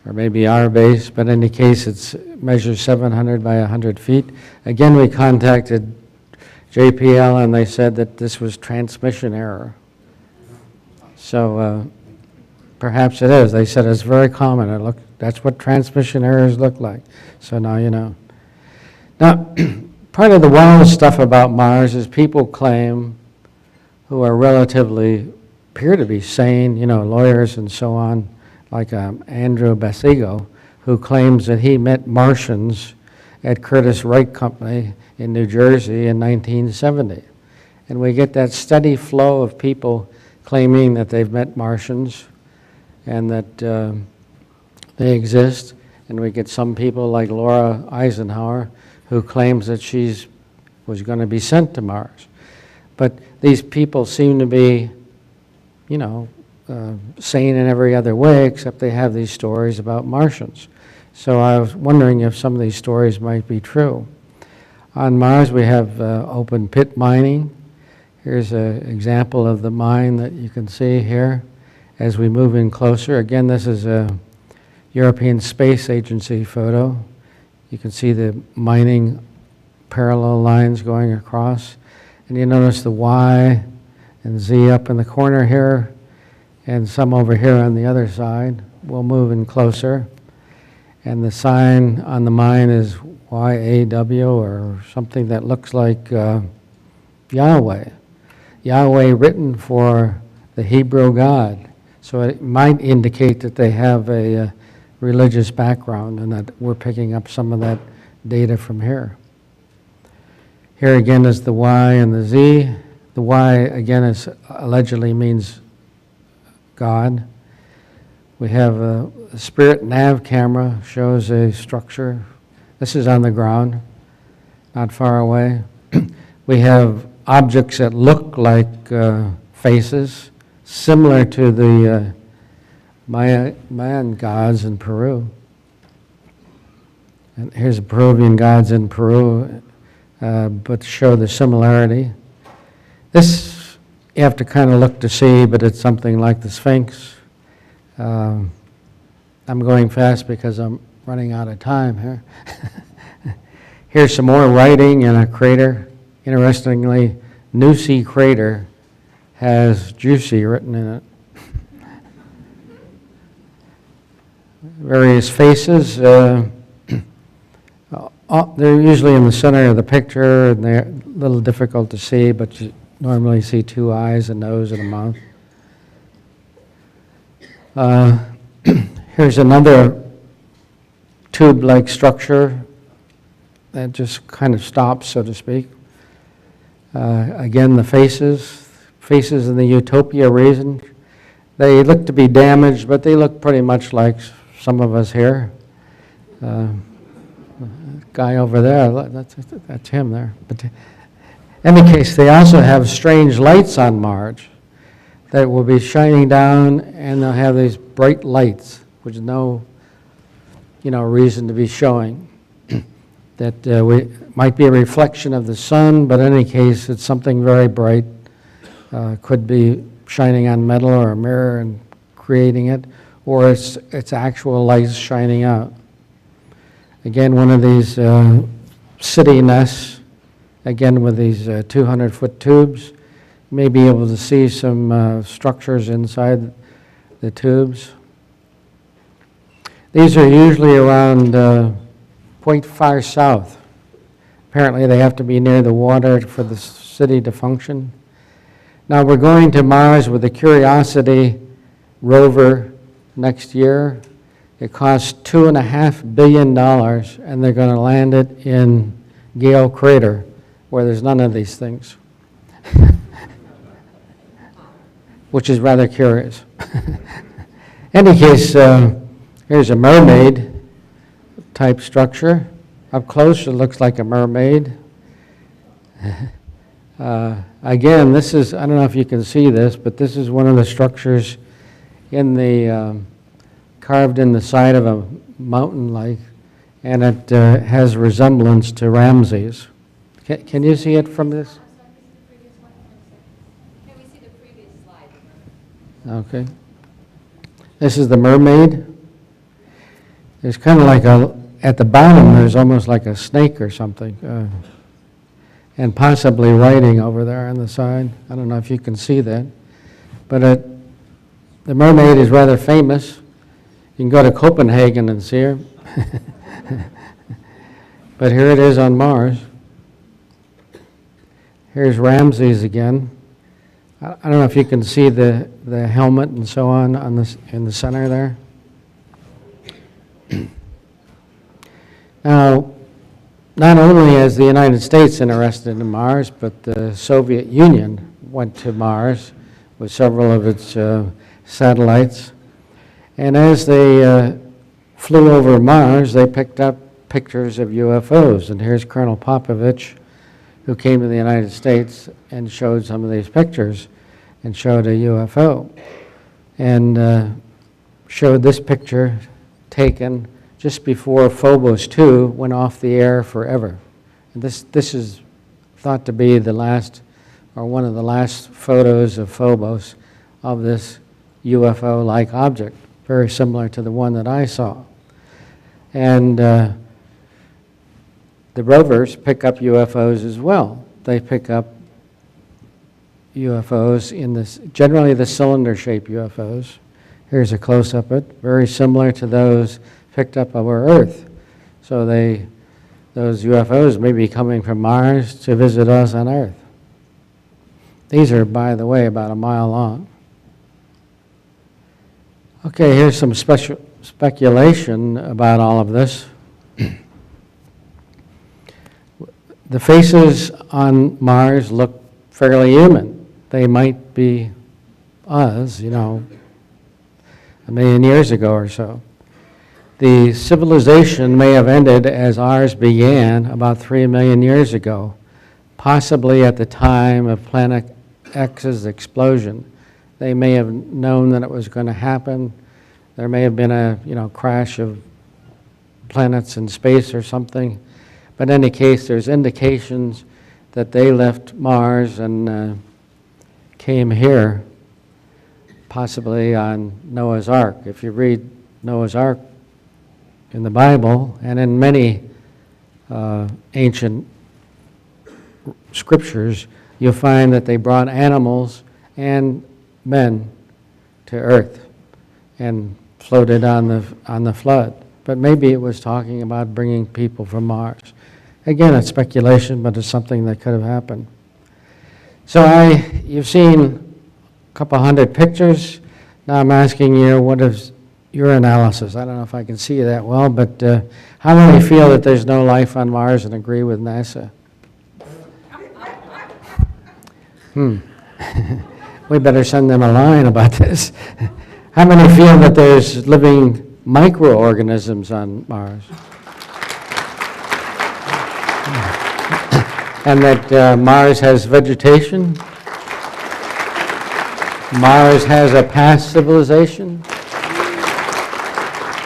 S2: maybe our base, but in any case it measures 700 by 100 feet. Again, we contacted JPL and they said that this was transmission error. So perhaps it is. They said it's very common. That's what transmission errors look like. So now you know. Now, part of the wild stuff about Mars is people claim, who are relatively, appear to be sane, you know, lawyers and so on, like Andrew Basigo, who claims that he met Martians at Curtiss Wright Company in New Jersey in 1970. And we get that steady flow of people claiming that they've met Martians and that they exist. And we get some people like Laura Eisenhower who claims that she was going to be sent to Mars. But these people seem to be, you know, sane in every other way, except they have these stories about Martians. So I was wondering if some of these stories might be true. On Mars, we have open pit mining. Here's an example of the mine that you can see here as we move in closer. Again, this is a European Space Agency photo. You can see the mining parallel lines going across. And you notice the Y and Z up in the corner here, and some over here on the other side. We'll move in closer. And the sign on the mine is YAW, or something that looks like Yahweh. Yahweh written for the Hebrew God. So it might indicate that they have a religious background and that we're picking up some of that data from here. Here again is the Y and the Z. The Y again is allegedly means God. We have a Spirit nav camera, shows a structure. This is on the ground, not far away. We have objects that look like faces, similar to the Mayan gods in Peru. And here's the Peruvian gods in Peru, but show the similarity. This you have to kind of look to see, but it's something like the Sphinx. I'm going fast because I'm running out of time here. Here's some more writing in a crater. Interestingly, Nusi crater has Juicy written in it. Various faces. They're usually in the center of the picture, and they're a little difficult to see, but you normally see two eyes, a nose, and a mouth. Here's another tube-like structure that just kind of stops, so to speak. Again, the faces in the Utopia region. They look to be damaged, but they look pretty much like some of us here. Guy over there, that's him there. But in any case, they also have strange lights on Mars that will be shining down, and they'll have these bright lights, which is no, reason to be showing. That might be a reflection of the sun, but in any case, it's something very bright. Could be shining on metal or a mirror and creating it, or it's actual lights shining out. Again, one of these city nests, again with these 200-foot tubes. You may be able to see some structures inside the tubes. These are usually around point far south. Apparently they have to be near the water for the city to function. Now we're going to Mars with the Curiosity rover next year. It costs $2.5 billion, and they're going to land it in Gale Crater, where there's none of these things, which is rather curious. Any case, here's a mermaid type structure. Up close, it looks like a mermaid. Again, this is, I don't know if you can see this, but this is one of the structures in the, carved in the side of a mountain like, and it has resemblance to Ramses. Can you see it from this?
S4: Can we see the previous slide?
S2: Okay. This is the mermaid. There's kind of like at the bottom, there's almost like a snake or something, and possibly writing over there on the side. I don't know if you can see that. But the mermaid is rather famous. You can go to Copenhagen and see her. But here it is on Mars. Here's Ramses again. I don't know if you can see the helmet and so on this, in the center there. Now, not only is the United States interested in Mars, but the Soviet Union went to Mars with several of its satellites. And as they flew over Mars, they picked up pictures of UFOs. And here's Colonel Popovich, who came to the United States and showed some of these pictures and showed a UFO. And showed this picture taken just before Phobos 2 went off the air forever. And this is thought to be the last, or one of the last photos of Phobos of this UFO-like object, very similar to the one that I saw. And the rovers pick up UFOs as well. They pick up UFOs in this, generally the cylinder-shaped UFOs. Here's a close-up of it, very similar to those picked up over Earth. So those UFOs may be coming from Mars to visit us on Earth. These are, by the way, about a mile long. Okay, here's some speculation about all of this. The faces on Mars look fairly human. They might be us, you know, a million years ago or so. The civilization may have ended as ours began about 3 million years ago, possibly at the time of Planet X's explosion. They may have known that it was going to happen. There may have been a crash of planets in space or something. But in any case, there's indications that they left Mars and came here, possibly on Noah's Ark. If you read Noah's Ark in the Bible and in many ancient scriptures, you'll find that they brought animals and men to Earth and floated on the flood. But maybe it was talking about bringing people from Mars. Again, it's speculation, but it's something that could have happened. So you've seen a couple hundred pictures. Now I'm asking you, what is your analysis? I don't know if I can see that well, but how many feel that there's no life on Mars and agree with NASA? We better send them a line about this. How many feel that there's living microorganisms on Mars? And that Mars has vegetation? Mars has a past civilization?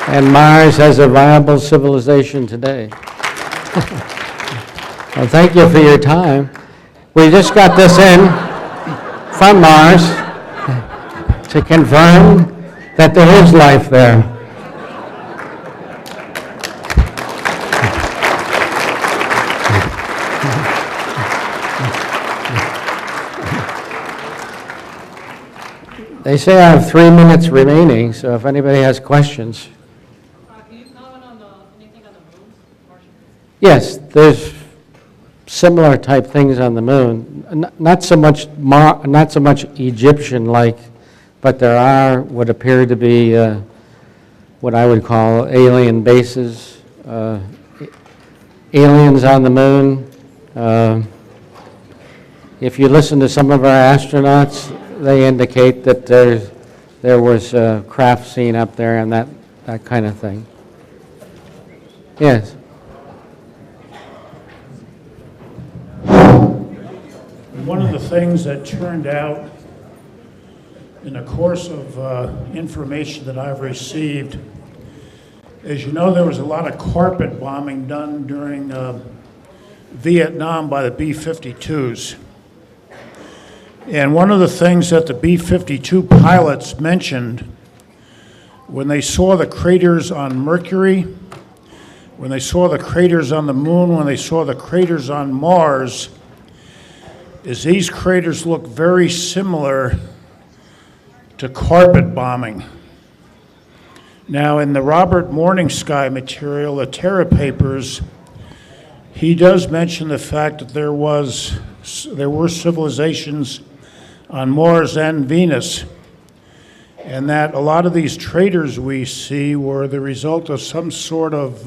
S2: And Mars has a viable civilization today. Well, thank you for your time. We just got this in from Mars to confirm that there is life there. They say I have 3 minutes remaining, so if anybody has questions.
S6: Can you comment on anything on the moon?
S2: Yes, there's similar type things on the moon. Not so much Egyptian like but there are what appear to be what I would call alien bases, aliens on the moon. If you listen to some of our astronauts, they indicate that there was a craft seen up there and that kind of thing. Yes.
S7: One of the things that turned out in the course of information that I've received, as you know, there was a lot of carpet bombing done during Vietnam by the B-52s. And one of the things that the B-52 pilots mentioned when they saw the craters on Mercury, when they saw the craters on the moon, when they saw the craters on Mars, is these craters look very similar to carpet bombing. Now, in the Robert Morningsky material, the Terra Papers, he does mention the fact that there were civilizations on Mars and Venus, and that a lot of these craters we see were the result of some sort of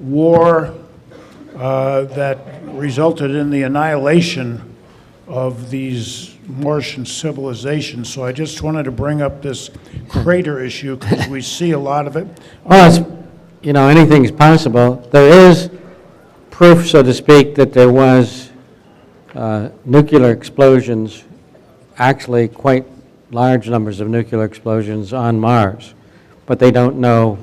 S7: war that resulted in the annihilation of these Martian civilizations. So I just wanted to bring up this crater issue because we see a lot of it.
S2: Well, it's, anything's possible. There is proof, so to speak, that there was nuclear explosions, actually quite large numbers of nuclear explosions on Mars. But they don't know,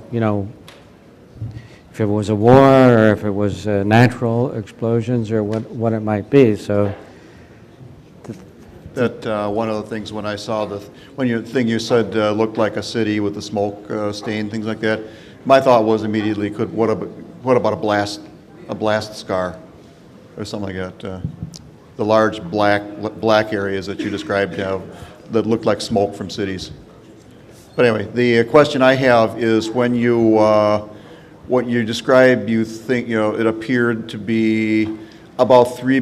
S2: if it was a war or if it was natural explosions or what it might be. So
S8: that one of the things when I saw the thing you said looked like a city with the smoke stain, things like that. My thought was immediately, what about a blast scar or something like that? The large black areas that you described that looked like smoke from cities. But anyway, the question I have is when you what you described, you think it appeared to be about 3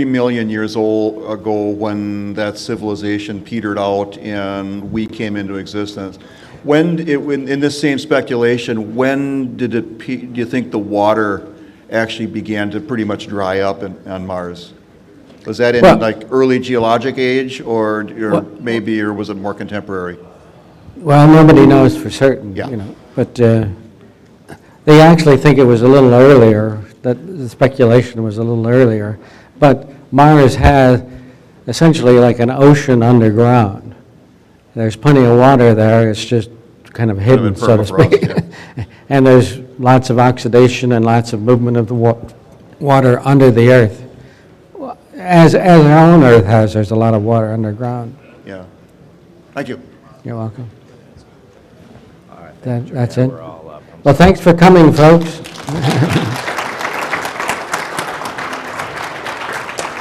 S8: million years ago when that civilization petered out and we came into existence. In this same speculation, when did do you think the water actually began to pretty much dry up on Mars? Was that in like early geologic age, or was it more contemporary?
S2: well, nobody knows for certain,
S8: Yeah.
S2: But they actually think it was a little earlier, that the speculation was a little earlier. But Mars has essentially like an ocean underground. There's plenty of water there, it's just kind of hidden, so to
S8: permafrost,
S2: speak. And there's lots of oxidation and lots of movement of the water under the Earth. As our own Earth has, there's a lot of water underground.
S8: Yeah. Thank you.
S2: You're welcome.
S1: All right,
S2: That's it.
S1: we're all up.
S2: Well, thanks for coming, folks.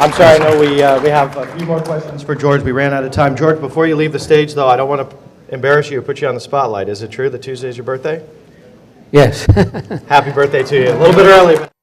S1: I'm sorry, I know we have a few more questions for George. We ran out of time. George, before you leave the stage, though, I don't want to embarrass you or put you on the spotlight. Is it true that Tuesday is your birthday?
S2: Yes.
S1: Happy birthday to you. A little bit early, but...